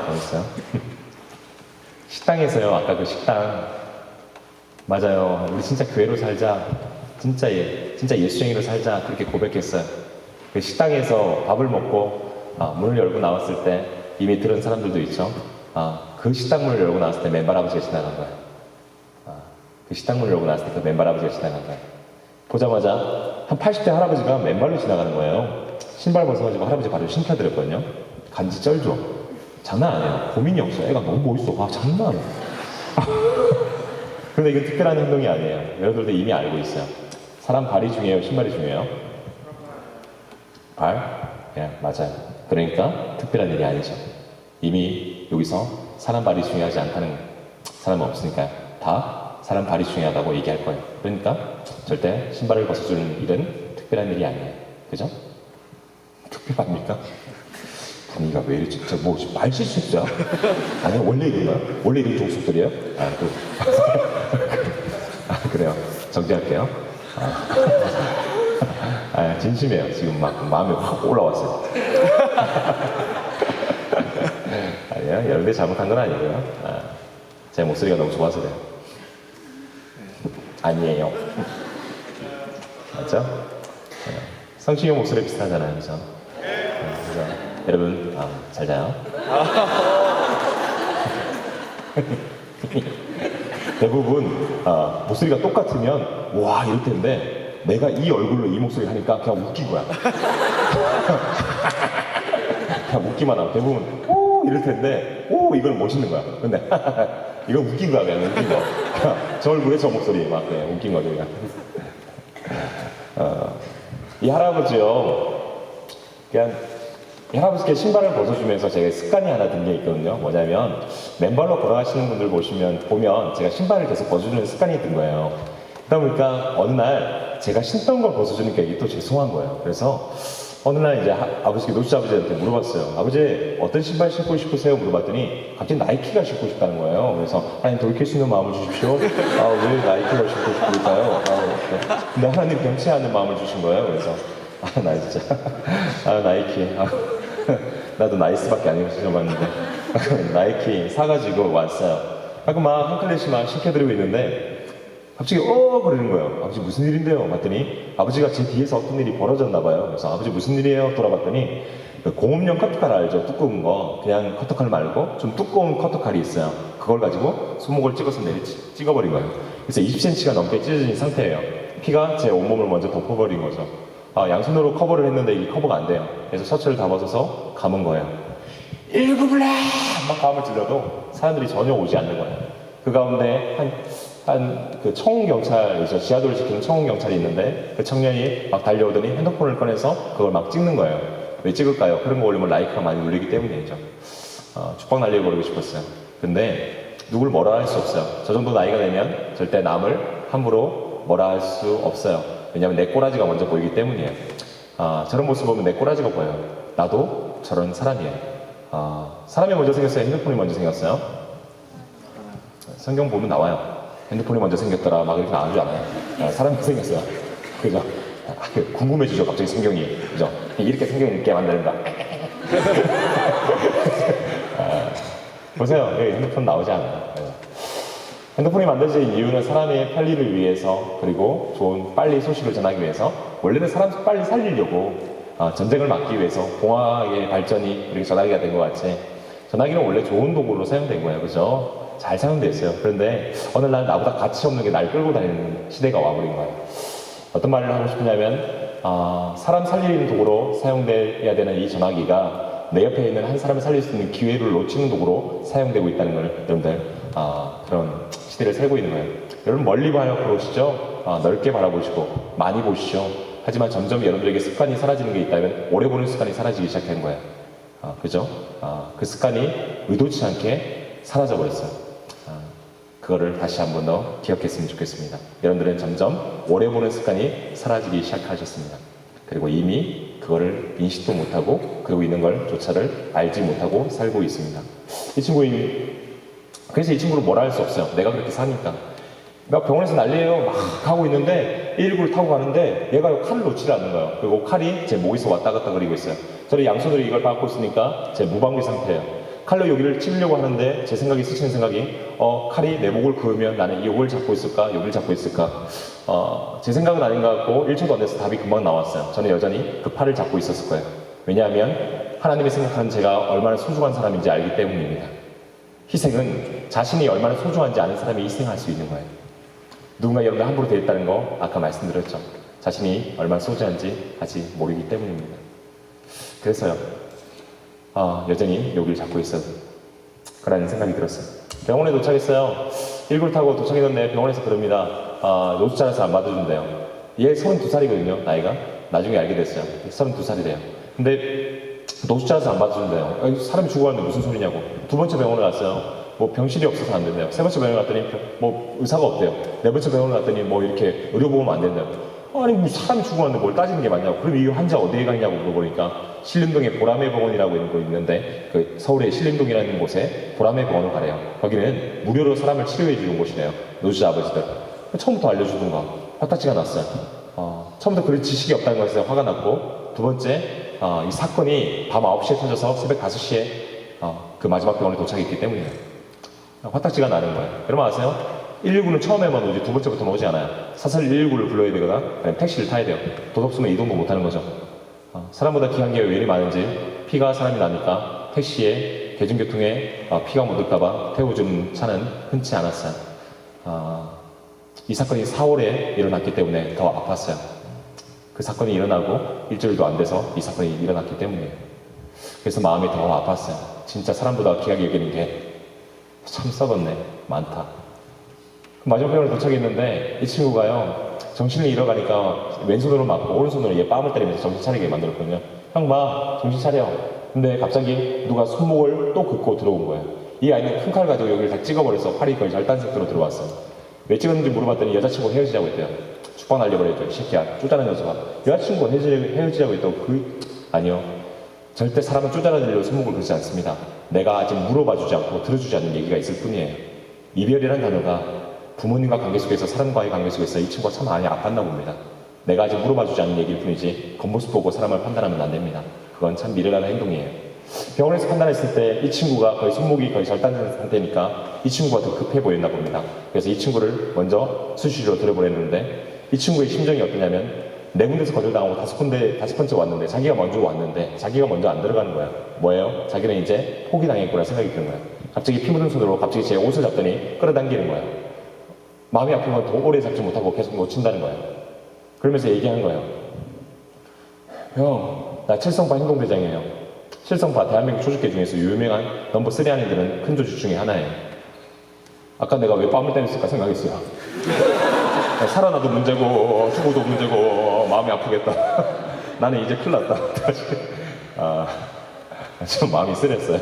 재밌어요? 식당에서요. 아까 그 식당 맞아요. 우리 진짜 교회로 살자. 진짜 예수쟁이로 살자. 그렇게 고백했어요. 그 식당에서 밥을 먹고 문을 열고 나왔을 때 이미 들은 사람들도 있죠. 그 식당 문을 열고 나왔을 때 맨발 아버지가 지나간 거예요. 그 식당 문을 열고 나왔을 때 그 맨발 아버지가 지나간 거예요. 보자마자 한 80대 할아버지가 맨발로 지나가는 거예요. 신발 벗어가지고 할아버지 발을 신켜드렸거든요. 간지 쩔죠? 장난 아니에요. 고민이 없어요. 애가 너무 멋있어. 장난 아니에요. 그런데 이건 특별한 행동이 아니에요. 여러분들도 이미 알고 있어요. 사람 발이 중요해요? 신발이 중요해요? 발? 예, 맞아요. 그러니까 특별한 일이 아니죠. 이미 여기서 사람 발이 중요하지 않다는 사람은 없으니까요. 다 사람 발이 중요하다고 얘기할 거예요. 그러니까 절대 신발을 벗어주는 일은 특별한 일이 아니에요. 그죠? 특별합니까? 분위기가 왜 이러지? 뭐 말 실수했어요? 아니요, 원래 이런가요? 원래 이런 종속들이에요? 그래요. 정지할게요. 진심이에요. 지금 막 마음이 확 올라왔어요. 아니요, 여러분들 잘못한 건 아니고요. 제 목소리가 너무 좋아서 그래요. 아니에요. 맞죠? 성시경 목소리 비슷하잖아요, 그죠? 그래서 여러분 잘 자요. 대부분 목소리가 똑같으면 와 이럴 텐데 내가 이 얼굴로 이 목소리 하니까 그냥 웃긴 거야. 그냥 웃기만 하고 대부분 오 이럴 텐데 오 이건 멋있는 거야. 근데 이건 웃긴 거야 그냥 웃긴 거. 저 얼굴에 저 목소리 막 그냥 웃긴 거죠 그냥. 이 할아버지요. 그냥 이 할아버지께 신발을 벗어주면서 제가 습관이 하나 든 게 있거든요. 뭐냐면 맨발로 걸어가시는 분들 보면 제가 신발을 계속 벗어주는 습관이 든 거예요. 그러다 보니까 어느 날 제가 신던 걸 벗어주니까 이게 또 죄송한 거예요. 그래서 어느 날 이제 아버지께 노숙자 아버지한테 물어봤어요. 아버지 어떤 신발 신고 싶으세요? 물어봤더니 갑자기 나이키가 신고 싶다는 거예요. 그래서 하나님 돌이킬 수 있는 마음을 주십시오. 왜 나이키가 신고 싶을까요? 근데 하나님 변치 않는 마음을 주신 거예요. 그래서 나 진짜 나이키 나도 나이스밖에 안 신어봤는데 나이키 사가지고 왔어요. 하고 막 한 클래식 막 시켜드리고 있는데 갑자기 그러는 거예요. 아버지 무슨 일인데요? 봤더니 아버지가 제 뒤에서 어떤 일이 벌어졌나 봐요. 그래서 아버지 무슨 일이에요? 돌아봤더니 그 공업용 커터칼 알죠? 두꺼운 거 그냥 커터칼 말고 좀 두꺼운 커터칼이 있어요. 그걸 가지고 손목을 찍어서 찍어버린 거예요. 그래서 20cm가 넘게 찢어진 상태예요. 피가 제 온몸을 먼저 덮어버린 거죠. 양손으로 커버를 했는데 이게 커버가 안 돼요. 그래서 셔츠를 다 벗어서 감은 거예요. 119블랙! 막 감을 찔러도 사람들이 전혀 오지 않는 거예요. 그 가운데 그 청운경찰이죠. 지하도를 지키는 청운경찰이 있는데 그 청년이 막 달려오더니 핸드폰을 꺼내서 그걸 막 찍는 거예요. 왜 찍을까요? 그런 거 올리면 라이크가 많이 울리기 때문이죠. 축방 날려버리고 싶었어요. 근데 누굴 뭐라 할 수 없어요. 저 정도 나이가 되면 절대 남을 함부로 뭐라 할 수 없어요. 왜냐하면 내 꼬라지가 먼저 보이기 때문이에요. 저런 모습 보면 내 꼬라지가 보여요. 나도 저런 사람이에요. 사람이 먼저 생겼어요? 핸드폰이 먼저 생겼어요? 성경 보면 나와요. 핸드폰이 먼저 생겼더라 막 이렇게 나오지 않아요. 사람이 생겼어요. 그죠? 궁금해지죠 갑자기 성경이. 그죠? 이렇게 성경이 읽게 만드는가. 보세요. 여기 핸드폰 나오지 않아요. 핸드폰이 만들어진 이유는 사람의 편리를 위해서 그리고 좋은 빨리 소식을 전하기 위해서 원래는 사람 빨리 살리려고 전쟁을 막기 위해서 공학의 발전이 우리 전화기가 된 것 같이 전화기는 원래 좋은 도구로 사용된 거예요. 그죠? 잘 사용됐어요. 그런데 어느 날 나보다 가치 없는 게 날 끌고 다니는 시대가 와버린 거예요. 어떤 말을 하고 싶으냐면 사람 살리는 도구로 사용돼야 되는 이 전화기가 내 옆에 있는 한 사람을 살릴 수 있는 기회를 놓치는 도구로 사용되고 있다는 걸 여러분들 그런 시대를 살고 있는 거예요. 여러분 멀리 바라보시죠. 넓게 바라보시고 많이 보시죠. 하지만 점점 여러분들에게 습관이 사라지는 게 있다면 오래 보는 습관이 사라지기 시작한 거예요. 그죠? 그 습관이 의도치 않게 사라져 버렸어요. 그거를 다시 한 번 더 기억했으면 좋겠습니다. 여러분들은 점점 오래 보는 습관이 사라지기 시작하셨습니다. 그리고 이미 그거를 인식도 못하고 그러고 있는 걸 조차를 알지 못하고 살고 있습니다. 그래서 이 친구를 뭐라 할 수 없어요. 내가 그렇게 사니까. 막 병원에서 난리예요. 막 하고 있는데 119를 타고 가는데 얘가 칼을 놓지를 않는 거예요. 그리고 칼이 제 목에서 왔다 갔다 거리고 있어요. 저는 양손으로 이걸 받고 있으니까 제 무방비 상태예요. 칼로 여기를 찌르려고 하는데 제 생각이 스치는 생각이 칼이 내 목을 그으면 나는 여기를 잡고 있을까? 여기를 잡고 있을까? 제 생각은 아닌 것 같고 1초도 안 돼서 답이 금방 나왔어요. 저는 여전히 그 팔을 잡고 있었을 거예요. 왜냐하면 하나님이 생각하는 제가 얼마나 소중한 사람인지 알기 때문입니다. 희생은 자신이 얼마나 소중한지 아는 사람이 희생할 수 있는 거예요. 누군가 여러분들 함부로 대했다는 거 아까 말씀드렸죠. 자신이 얼마나 소중한지 아직 모르기 때문입니다. 그래서요. 여전히 여기를 잡고 있어도 그라는 생각이 들었어요. 병원에 도착했어요. 119를 타고 도착했는데 병원에서 그럽니다. 노숙자라서 안 받아준대요. 얘 32살이거든요. 나이가. 나중에 알게 됐어요. 32살이래요. 근데 노숙자라서 안 받아준대요. 사람이 죽어가는데 무슨 소리냐고. 두 번째 병원을 갔어요. 뭐 병실이 없어서 안 된대요. 세 번째 병원에 갔더니 뭐 의사가 없대요. 네 번째 병원에 갔더니 뭐 이렇게 의료보험 안 된대요. 아니 뭐 사람이 죽어왔는데 뭘 따지는 게 맞냐고. 그럼 이 환자 어디에 갔냐고 물어보니까 신림동에 보람의 병원이라고 있는 거 있는데 그 서울의 신림동이라는 곳에 보람의 병원을 가래요. 거기는 무료로 사람을 치료해 주는 곳이래요. 노주자 아버지들. 처음부터 알려주던가 화딱지가 났어요. 처음부터 그런 지식이 없다는 것에 화가 났고, 두 번째 이 사건이 밤 9시에 터져서 새벽 5시에 그 마지막 병원에 도착했기 때문이에요. 화딱지가 나는 거예요. 여러분 아세요? 119는 처음에만 오지 두 번째부터는 오지 않아요. 사설 119를 불러야 되거나 아니면 택시를 타야 돼요. 돈 없으면 이동도 못하는 거죠. 사람보다 귀한 게 왜 이리 많은지, 피가 사람이 나니까 택시에 대중교통에 피가 묻을까봐 태워준 차는 흔치 않았어요. 이 사건이 4월에 일어났기 때문에 더 아팠어요. 그 사건이 일어나고 일주일도 안 돼서 이 사건이 일어났기 때문이에요. 그래서 마음이 더 아팠어요. 진짜 사람보다 귀하게 여기는 게 참 썩었네, 많다. 마지막 병원에 도착했는데 이 친구가요, 정신을 잃어가니까 왼손으로 맞고 오른손으로 얘 뺨을 때리면서 정신 차리게 만들었거든요. 형 봐, 정신 차려. 근데 갑자기 누가 손목을 또 긋고 들어온 거예요. 이 아이는 큰 칼 가지고 여기를 다 찍어버려서 팔이 거의 절단색으로 들어왔어요. 왜 찍었는지 물어봤더니 여자친구가 헤어지자고 했대요. 축방 날려버렸죠. 이 새끼야, 쪼잔한 녀석아. 여자친구가 헤어지자고 했다고 아니요. 절대 사람은 쪼잔하려고 손목을 긋지 않습니다. 내가 아직 물어봐주지 않고 들어주지 않는 얘기가 있을 뿐이에요. 이별이란 단어가 부모님과 관계 속에서, 사람과의 관계 속에서 이 친구가 참 많이 아팠나 봅니다. 내가 아직 물어봐주지 않는 얘기일 뿐이지 겉모습 보고 사람을 판단하면 안 됩니다. 그건 참 미련한 행동이에요. 병원에서 판단했을 때 이 친구가 거의 손목이 거의 절단된 상태니까 이 친구가 더 급해 보였나 봅니다. 그래서 이 친구를 먼저 수술실로 들여보냈는데, 이 친구의 심정이 어떠냐면, 네 군데서 거절당하고 다섯 번째 왔는데 자기가 먼저 왔는데 자기가 먼저 안 들어가는 거야. 뭐예요? 자기는 이제 포기당했구나 생각이 드는 거야. 갑자기 피 묻은 손으로 갑자기 제 옷을 잡더니 끌어당기는 거야. 마음이 아픈 건 더 오래 잡지 못하고 계속 놓친다는 거야. 그러면서 얘기하는 거예요. 형, 나 칠성파 행동대장이에요. 칠성파 대한민국 조직계 중에서 유명한 넘버 3 안에 드는 큰 조직 중에 하나예요. 아까 내가 왜 뺨을 때렸을까 생각했어요. 살아나도 문제고 죽어도 문제고 마음이 아프겠다. 나는 이제 큰일 났다. 좀 마음이 쓰렸어요.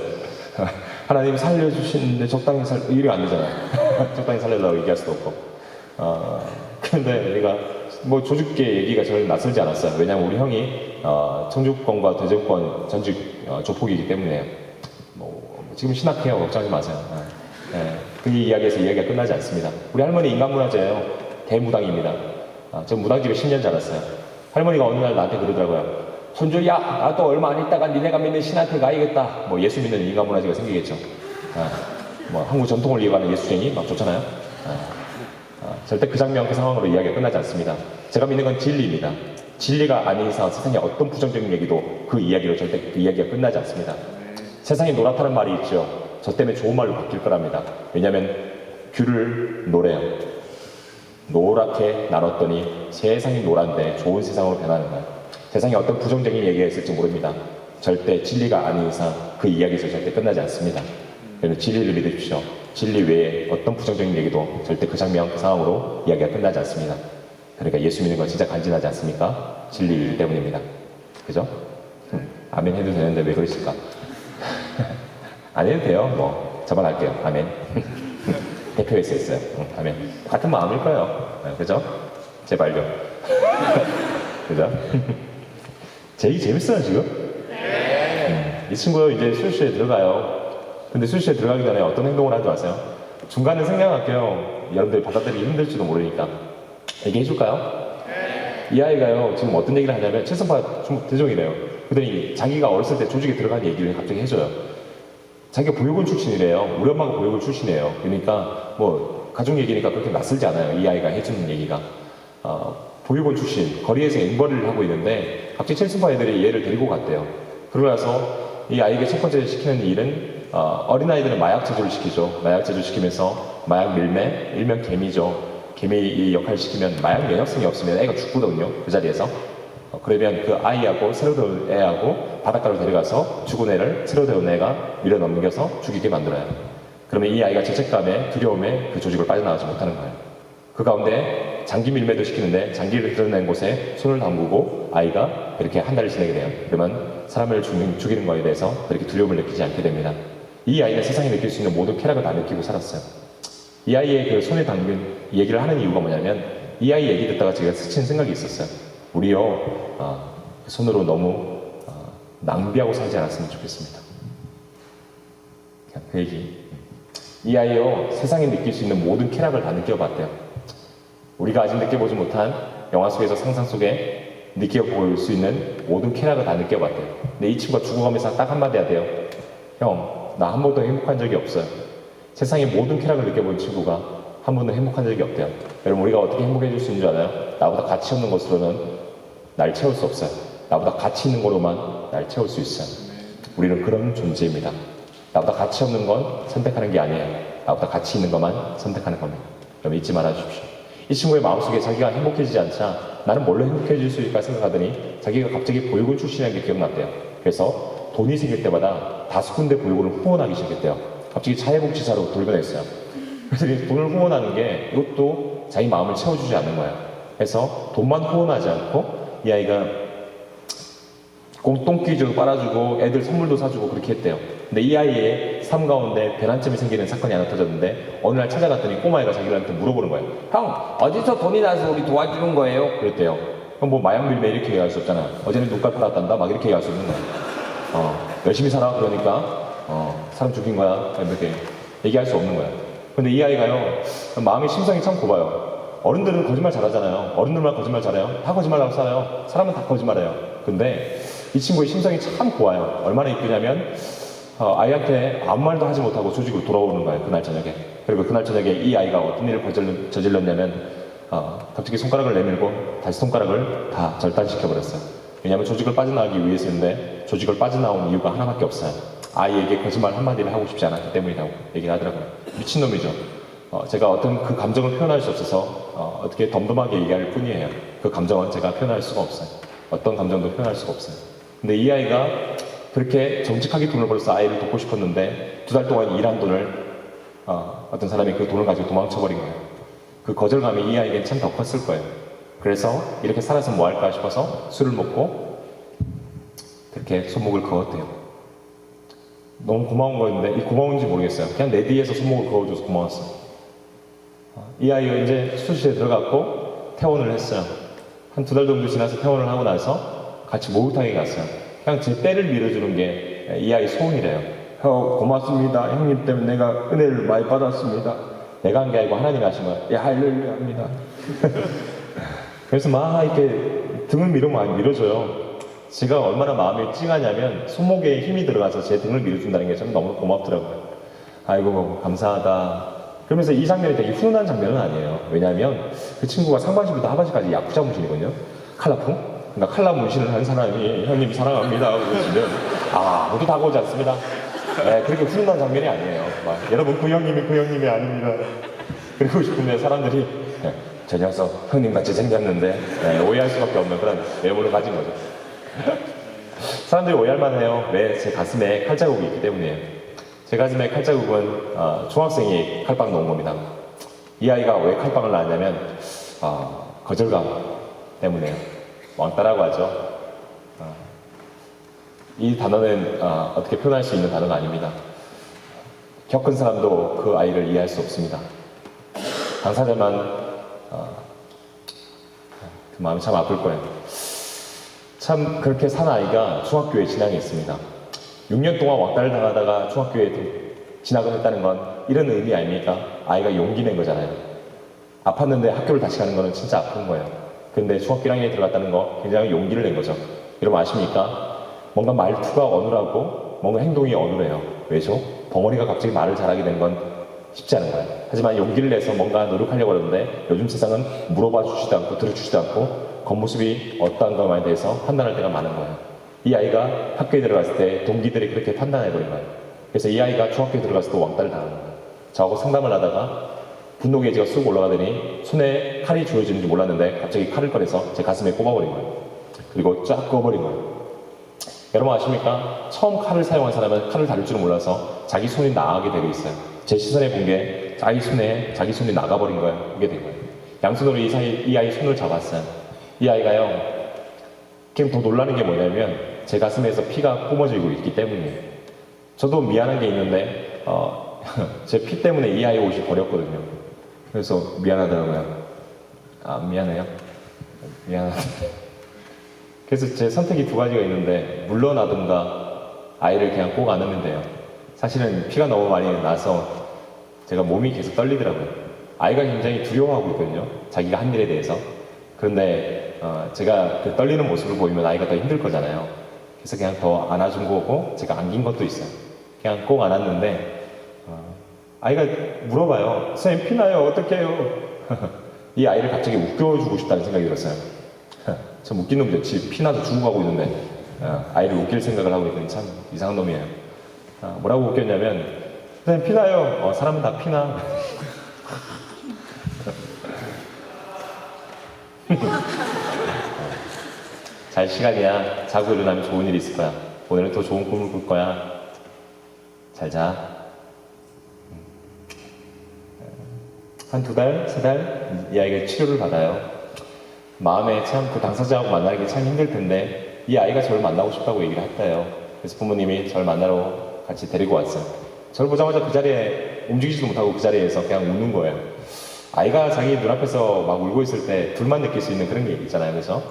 하나님 살려주시는데 적당히 일이 안 되잖아요. 적당히 살려달라고 얘기할 수도 없고. 그런데 얘가 뭐 조직계 얘기가 전혀 낯설지 않았어요. 왜냐하면 우리 형이 청주권과 대전권 전직 조폭이기 때문에 뭐 지금 신학해요. 걱정하지 마세요. 그 이야기에서 이야기가 끝나지 않습니다. 우리 할머니 인간문화재예요. 대무당입니다. 저 무당집에 10년 자랐어요. 할머니가 어느 날 나한테 그러더라고요. 손주야, 나도 얼마 안 있다가 니네가 믿는 신한테 가야겠다. 뭐 예수 믿는 인간문화재가 생기겠죠. 뭐 한국 전통을 이어가는 예수쟁이 막 좋잖아요. 절대 그 장면, 그 상황으로 이야기가 끝나지 않습니다. 제가 믿는 건 진리입니다. 진리가 아닌 이상 세상에 어떤 부정적인 얘기도 그 이야기로 절대 그 이야기가 끝나지 않습니다. 세상에 노랗다는 말이 있죠. 저 때문에 좋은 말로 바뀔 거랍니다. 왜냐하면 귤을 노래요. 노랗게 나눴더니 세상이 노란데 좋은 세상으로 변하는 거예요. 세상에 어떤 부정적인 얘기가 있을지 모릅니다. 절대 진리가 아닌 이상 그 이야기에서 절대 끝나지 않습니다. 그래서 진리를 믿으십시오. 진리 외에 어떤 부정적인 얘기도 절대 그 장면, 그 상황으로 이야기가 끝나지 않습니다. 그러니까 예수 믿는 건 진짜 간지나지 않습니까? 진리 때문입니다. 그죠? 아멘 해도 되는데 왜 그러실까? 안 해도 돼요. 뭐 저만 할게요. 아멘. 대표에서 했어요. 아멘. 같은 마음일 거예요. 그죠? 제발요. 그죠? 제 얘기 재밌어요 지금? 이 친구 이제 수술실에 들어가요. 근데 수술실에 들어가기 전에 어떤 행동을 하지 마세요. 중간에 생각할게요. 여러분들이 받아들이기 힘들지도 모르니까. 얘기해 줄까요? 이 아이가요 지금 어떤 얘기를 하냐면 칠성파 대종이래요. 그러더니 자기가 어렸을 때 조직에 들어간 얘기를 갑자기 해줘요. 자기가 보육원 출신이래요. 우리 엄마가 보육원 출신이에요. 그러니까 뭐 가족 얘기니까 그렇게 낯설지 않아요. 이 아이가 해주는 얘기가. 보육원 출신, 거리에서 앵벌이를 하고 있는데 갑자기 칠성파 애들이 얘를 데리고 갔대요. 그러고 나서 이 아이에게 첫 번째 시키는 일은 어린아이들은 마약 제조를 시키죠. 마약 제조 시키면서 마약 밀매, 일명 개미죠. 개미 역할을 시키면 마약 면역성이 없으면 애가 죽거든요. 그 자리에서. 그러면 그 아이하고 새로 들어온 애하고 바닷가로 데려가서 죽은 애를 새로 들어온 애가 밀어넘겨서 죽이게 만들어요. 그러면 이 아이가 죄책감에 두려움에 그 조직을 빠져나가지 못하는 거예요. 그 가운데 장기 밀매도 시키는데 장기를 드러낸 곳에 손을 담그고 아이가 이렇게 한 달을 지내게 돼요. 그러면 사람을 죽이는 거에 대해서 그렇게 두려움을 느끼지 않게 됩니다. 이 아이는 세상에 느낄 수 있는 모든 쾌락을 다 느끼고 살았어요. 이 아이의 그 손에 담긴 얘기를 하는 이유가 뭐냐면 이 아이 얘기 듣다가 제가 스친 생각이 있었어요. 우리요 손으로 너무 낭비하고 살지 않았으면 좋겠습니다. 그냥 그 얘기. 이 아이요 세상에 느낄 수 있는 모든 쾌락을 다 느껴봤대요. 우리가 아직 느껴보지 못한 영화 속에서 상상 속에 느껴볼 수 있는 모든 쾌락을 다 느껴봤대요. 근데 이 친구가 죽어가면서 딱 한마디 하대요. 형, 나 한 번도 행복한 적이 없어요. 세상의 모든 쾌락을 느껴본 친구가 한 번도 행복한 적이 없대요. 여러분, 우리가 어떻게 행복해질 수 있는 줄 알아요? 나보다 가치 없는 것으로는 날 채울 수 없어요. 나보다 가치 있는 거로만 날 채울 수 있어요. 우리는 그런 존재입니다. 나보다 가치 없는 건 선택하는 게 아니에요. 나보다 가치 있는 것만 선택하는 겁니다. 여러분, 잊지 말아 주십시오. 이 친구의 마음속에 자기가 행복해지지 않자 나는 뭘로 행복해질 수 있을까 생각하더니 자기가 갑자기 보육원 출신이라는 게 기억났대요. 그래서 돈이 생길 때마다 5군데 보육원을 후원하기 시작했대요. 갑자기 자해복지사로 돌변했어요. 그래서 이 돈을 후원하는 게 이것도 자기 마음을 채워주지 않는 거예요. 그래서 돈만 후원하지 않고 이 아이가 똥기저도 빨아주고 애들 선물도 사주고 그렇게 했대요. 근데 이 아이의 삶 가운데 변환점이 생기는 사건이 하나 터졌는데 어느 날 찾아갔더니 꼬마애가 자기한테 물어보는 거예요. 형, 어디서 돈이 나서 우리 도와주는 거예요? 그랬대요. 그럼 뭐 마약 밀매 이렇게 얘기할 수 없잖아. 어제는 눈깔 팔았단다 막 이렇게 얘기할 수 없는 거야. 열심히 살아 그러니까 사람 죽인 거야 이렇게 얘기할 수 없는 거야. 근데 이 아이가요 마음의 심성이 참 좁아요. 어른들은 거짓말 잘하잖아요. 어른들만 거짓말 잘해요. 다 거짓말하고 살아요. 사람은 다 거짓말해요. 근데 이 친구의 심성이 참 고와요. 얼마나 이쁘냐면 아이한테 아무 말도 하지 못하고 조직으로 돌아오는 거예요. 그날 저녁에. 그리고 그날 저녁에 이 아이가 어떤 일을 저질렀냐면 갑자기 손가락을 내밀고 다시 손가락을 다 절단시켜버렸어요. 왜냐하면 조직을 빠져나가기 위해서인데 조직을 빠져나온 이유가 하나밖에 없어요. 아이에게 거짓말 한마디를 하고 싶지 않았기 때문이라고 얘기를 하더라고요. 미친놈이죠. 제가 어떤 그 감정을 표현할 수 없어서 어떻게 덤덤하게 얘기할 뿐이에요. 그 감정은 제가 표현할 수가 없어요. 어떤 감정도 표현할 수가 없어요. 근데 이 아이가 그렇게 정직하게 돈을 벌어서 아이를 돕고 싶었는데 2달 동안 일한 돈을 어떤 사람이 그 돈을 가지고 도망쳐버린 거예요. 그 거절감이 이 아이에겐 참 더 컸을 거예요. 그래서 이렇게 살아서 뭐 할까 싶어서 술을 먹고 그렇게 손목을 그었대요. 너무 고마운 거였는데 이 고마운지 모르겠어요. 그냥 내 뒤에서 손목을 그어줘서 고마웠어요. 이 아이가 이제 수술실에 들어갔고 퇴원을 했어요. 한 2달 정도 지나서 퇴원을 하고 나서 같이 목욕탕에 갔어요. 그냥 제 때를 밀어주는 게 이 아이 소원이래요. 형 고맙습니다. 형님 때문에 내가 은혜를 많이 받았습니다. 내가 한 게 아니고 하나님이 하신 거야. 예, 할렐루야 합니다. 그래서 막 이렇게 등을 밀으면 많이 밀어줘요. 제가 얼마나 마음이 찡하냐면 손목에 힘이 들어가서 제 등을 밀어준다는 게 저는 너무 고맙더라고요. 아이고 감사하다. 그러면서 이 장면이 되게 훈훈한 장면은 아니에요. 왜냐하면 그 친구가 상반신부터 하반신까지 야쿠자 문신이거든요. 칼라풍? 그러니까 칼라 문신을 한 사람이 형님 사랑합니다 그러시면 아무도 다가오지 않습니다. 네, 그렇게 훈훈한 장면이 아니에요. 막, 여러분 그 형님이 아닙니다. 그러고 싶으면 사람들이 저 녀석 형님같이 생겼는데 오해할 수밖에 없는 그런 외모를 가진 거죠. 사람들이 오해할 만해요. 왜? 제 가슴에 칼자국이 있기 때문이에요. 제 가슴에 칼자국은 중학생이 칼빵 놓은 겁니다. 이 아이가 왜 칼빵을 낳았냐면 거절감 때문에요. 왕따라고 하죠. 이 단어는 어떻게 표현할 수 있는 단어가 아닙니다. 겪은 사람도 그 아이를 이해할 수 없습니다. 당사자만 그 마음이 참 아플 거예요. 참 그렇게 산 아이가 중학교에 진학이 있습니다. 6년 동안 왕따를 당하다가 중학교에 진학을 했다는 건 이런 의미 아닙니까? 아이가 용기 낸 거잖아요. 아팠는데 학교를 다시 가는 거는 진짜 아픈 거예요. 근데 중학교 1학년에 들어갔다는 거 굉장히 용기를 낸 거죠. 여러분 아십니까? 뭔가 말투가 어눌하고 뭔가 행동이 어눌해요. 왜죠? 벙어리가 갑자기 말을 잘하게 된 건 쉽지 않은 거예요. 하지만 용기를 내서 뭔가 노력하려고 하는데 요즘 세상은 물어봐 주지도 않고 들어주지도 않고 겉모습이 어떠한가에 대해서 판단할 때가 많은 거예요. 이 아이가 학교에 들어갔을 때 동기들이 그렇게 판단해버린 거예요. 그래서 이 아이가 중학교에 들어갔을 때 왕따를 당하는 거예요. 저하고 상담을 하다가 분노 게이지가 쑥 올라가더니 손에 칼이 주어지는지 몰랐는데 갑자기 칼을 꺼내서 제 가슴에 꼽아버린 거예요. 그리고 쫙 그어버린 거예요. 여러분 아십니까? 처음 칼을 사용한 사람은 칼을 다룰 줄은 몰라서 자기 손이 나가게 되고 있어요. 제 시선에 본 게 자기 손이 나가버린 거예요. 이게 된 거예요. 양손으로 이 아이 손을 잡았어요. 이 아이가요. 지금 더 놀라는 게 뭐냐면 제 가슴에서 피가 뿜어지고 있기 때문이에요. 저도 미안한 게 있는데 제 피 때문에 이 아이 옷이 버렸거든요. 그래서 미안하더라고요. 미안해요. 미안한데. 그래서 제 선택이 두 가지가 있는데 물러나든가 아이를 그냥 꼭 안으면 돼요. 사실은 피가 너무 많이 나서 제가 몸이 계속 떨리더라고요. 아이가 굉장히 두려워하고 있거든요. 자기가 한 일에 대해서. 그런데 제가 그 떨리는 모습을 보이면 아이가 더 힘들 거잖아요. 그래서 그냥 더 안아준 거고 제가 안긴 것도 있어요. 그냥 꼭 안았는데 아이가 물어봐요. 선생님 피나요? 어떡해요? 이 아이를 갑자기 웃겨주고 싶다는 생각이 들었어요. 참 웃긴 놈이죠. 지 피나서 죽고 가고 있는데 아이를 웃길 생각을 하고 있는 참 이상한 놈이에요. 뭐라고 웃겼냐면 선생님 피나요? 사람은 다 피나. 잘 시간이야. 자고 일어나면 좋은 일이 있을 거야. 오늘은 더 좋은 꿈을 꿀 거야. 잘 자. 한 2달, 3달 이 아이가 치료를 받아요. 마음에 참 그 당사자하고 만나기 참 힘들 텐데 이 아이가 저를 만나고 싶다고 얘기를 했대요. 그래서 부모님이 저를 만나러 같이 데리고 왔어요. 저를 보자마자 그 자리에 움직이지도 못하고 그 자리에서 그냥 웃는 거예요. 아이가 자기 눈앞에서 막 울고 있을 때 둘만 느낄 수 있는 그런 게 있잖아요. 그래서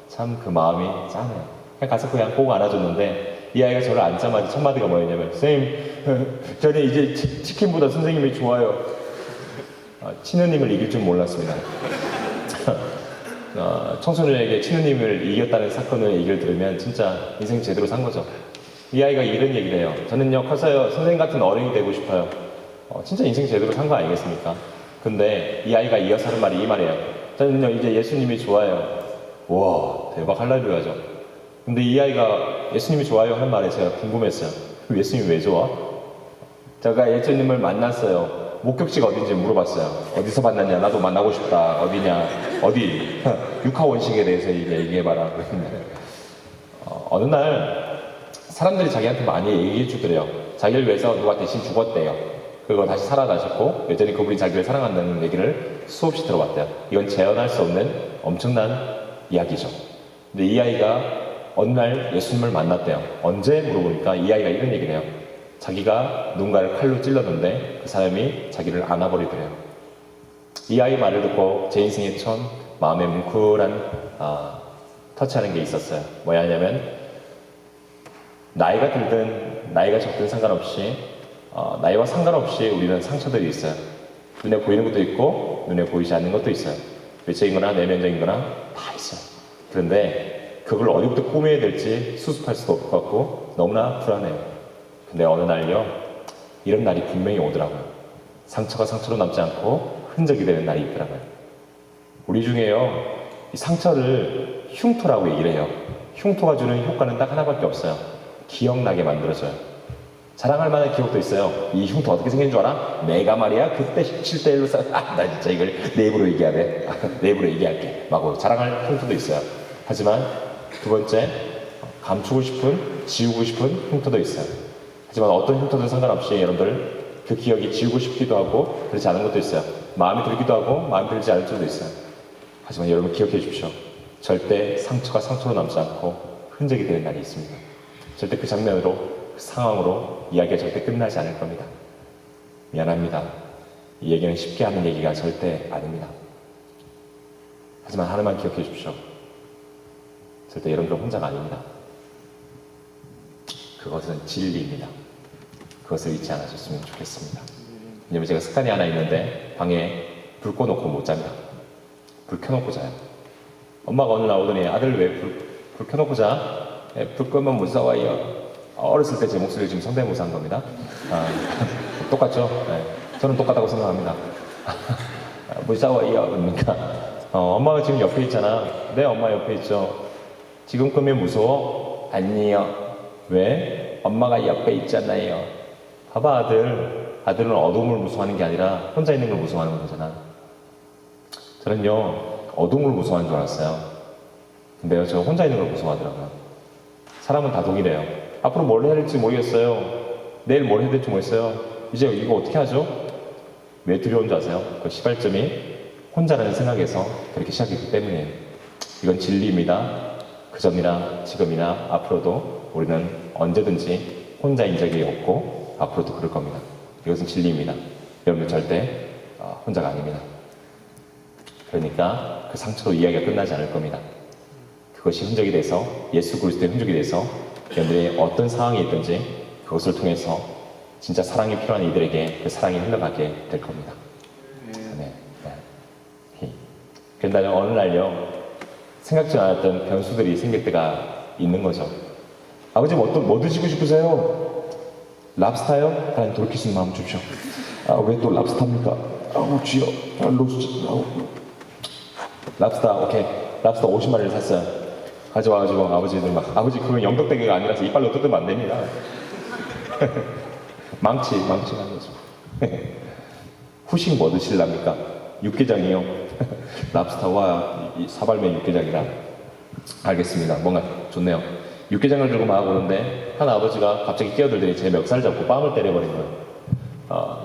참 그 마음이 짠해요. 그냥 가서 그냥 꼭 안아줬는데 이 아이가 저를 앉자마자 첫 마디가 뭐였냐면 선생님 저는 이제 치킨보다 선생님이 좋아요. 친누님을 이길 줄 몰랐습니다. 청소년에게 친누님을 이겼다는 사건을 얘기를 들으면 진짜 인생 제대로 산 거죠. 이 아이가 이런 얘기를 해요. 저는요 커서요 선생님 같은 어른이 되고 싶어요. 진짜 인생 제대로 산 거 아니겠습니까? 근데 이 아이가 이어서 하는 말이 이 말이에요. 저는요 이제 예수님이 좋아요. 와 대박 할렐루야죠. 근데 이 아이가 예수님이 좋아요 하는 말에 제가 궁금했어요. 예수님이 왜 좋아? 제가 예수님을 만났어요. 목격지가 어딘지 물어봤어요. 어디서 만났냐? 나도 만나고 싶다. 어디냐? 어디? 육하원식에 대해서 얘기해봐라. 그랬는데 어느 날 사람들이 자기한테 많이 얘기해 주더래요. 자기를 위해서 누가 대신 죽었대요. 그거 다시 살아나셨고 여전히 그분이 자기를 사랑한다는 얘기를 수없이 들어봤대요. 이건 재현할 수 없는 엄청난 이야기죠. 근데 이 아이가 어느 날 예수님을 만났대요. 언제? 물어보니까 이 아이가 이런 얘기를 해요. 자기가 누군가를 칼로 찔렀는데 그 사람이 자기를 안아버리더래요. 이 아이 말을 듣고 제 인생에 처음 마음에 뭉클한 터치하는 게 있었어요. 뭐냐면 나이가 들든 나이가 적든 상관없이 나이와 상관없이 우리는 상처들이 있어요. 눈에 보이는 것도 있고 눈에 보이지 않는 것도 있어요. 외적인 거나 내면적인 거나 다 있어요. 그런데 그걸 어디부터 꾸며야 될지 수습할 수도 없을 것 같고 너무나 불안해요. 근데 어느 날요 이런 날이 분명히 오더라고요. 상처가 상처로 남지 않고 흔적이 되는 날이 있더라고요. 우리 중에요 이 상처를 흉터라고 얘기를 해요. 흉터가 주는 효과는 딱 하나밖에 없어요. 기억나게 만들어줘요. 자랑할 만한 기억도 있어요. 이 흉터 어떻게 생긴 줄 알아? 내가 말이야 그때 17대1로 나 진짜 이걸 내 입으로 얘기해야 돼. 내 입으로 얘기할게. 막 자랑할 흉터도 있어요. 하지만 두 번째 감추고 싶은 지우고 싶은 흉터도 있어요. 하지만 어떤 흉터든 상관없이 여러분들 그 기억이 지우고 싶기도 하고 그렇지 않은 것도 있어요. 마음에 들기도 하고 마음에 들지 않을 수도 있어요. 하지만 여러분 기억해 주십시오. 절대 상처가 상처로 남지 않고 흔적이 되는 날이 있습니다. 절대 그 장면으로 그 상황으로 이야기가 절대 끝나지 않을 겁니다. 미안합니다. 이 얘기는 쉽게 하는 얘기가 절대 아닙니다. 하지만 하나만 기억해 주십시오. 절대 여러분들 혼자가 아닙니다. 그것은 진리입니다. 그것을 잊지 않으셨으면 좋겠습니다. 왜냐면 제가 습관이 하나 있는데 방에 불 꺼놓고 못 잡니다. 불 켜놓고 자요. 엄마가 오늘 나오더니 아들 왜 불 켜놓고 자? 불 끄면 무서워요. 어렸을 때 제 목소리를 지금 성대모사한 겁니다. 똑같죠? 네. 저는 똑같다고 생각합니다. 무서워요. 그러니까 엄마가 지금 옆에 있잖아. 네, 엄마 옆에 있죠. 지금 끄면 무서워? 아니요. 왜? 엄마가 옆에 있잖아요. 봐봐 아들은 어둠을 무서워하는 게 아니라 혼자 있는 걸 무서워하는 거잖아. 저는요 어둠을 무서워하는 줄 알았어요. 근데요 저 혼자 있는 걸 무서워하더라고요. 사람은 다 동일해요. 앞으로 뭘 해야 될지 모르겠어요. 내일 뭘 해야 될지 모르겠어요. 이제 이거 어떻게 하죠? 왜 두려운 줄 아세요? 그 시발점이 혼자라는 생각에서 그렇게 시작했기 때문이에요. 이건 진리입니다. 그전이나 지금이나 앞으로도 우리는 언제든지 혼자인 적이 없고 앞으로도 그럴 겁니다. 이것은 진리입니다. 여러분 절대 혼자가 아닙니다. 그러니까 그 상처로 이야기가 끝나지 않을 겁니다. 그것이 흔적이 돼서 예수 그리스도의 흔적이 돼서 여러분들이 어떤 상황이 있든지 그것을 통해서 진짜 사랑이 필요한 이들에게 그 사랑이 흘러가게 될 겁니다. 네. 네. 그런데 어느 날요 생각지 않았던 변수들이 생길 때가 있는 거죠. 아버지 뭐 드시고 싶으세요? 랍스타요? 하나님 돌이킬 수 있는 마음 주십시오. 왜 또 랍스타입니까? 주여 로스 랍스타 오케이 랍스타 50마리를 샀어요. 가져와가지고 아버지들 막 아버지 그건 영덕대게가 아니라서 이빨로 뜯으면 안 됩니다. 망치가 한 거죠. 후식 뭐 드실랍니까? 육개장이요. 랍스타와 이 사발면 육개장이라. 알겠습니다. 뭔가 좋네요. 육개장을 들고 막 오는데 한 아버지가 갑자기 끼어들더니 제 멱살 잡고 빵을 때려버린 거예요.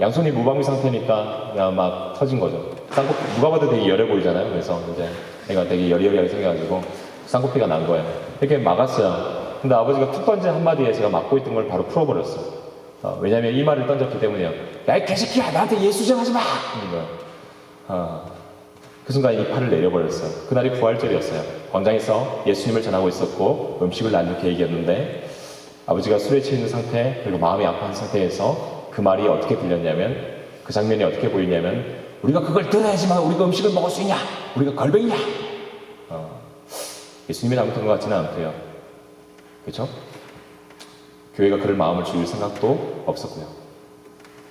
양손이 무방비 상태니까 그냥 막 터진 거죠. 쌍꺼풀 누가 봐도 되게 열해 보이잖아요. 그래서 이제 애가 되게 여리여리하게 생겨가지고 쌍꺼풀이 난 거예요. 이렇게 막았어요. 근데 아버지가 툭 던진 한마디에 제가 막고 있던 걸 바로 풀어버렸어요. 왜냐면 이 말을 던졌기 때문에요. 야 이 개새끼야 나한테 예수쟁 하지 마! 이런 거예요. 그 순간 이 팔을 내려버렸어요. 그날이 부활절이었어요. 광장에서 예수님을 전하고 있었고 음식을 나눌 계획이었는데 아버지가 술에 취해 있는 상태 그리고 마음이 아파한 상태에서 그 말이 어떻게 들렸냐면 그 장면이 어떻게 보이냐면 우리가 그걸 들어야지만 우리가 음식을 먹을 수 있냐? 우리가 걸뱅이냐? 예수님이 잘못한 것 같지는 않고요. 그렇죠? 교회가 그럴 마음을 줄 생각도 없었고요.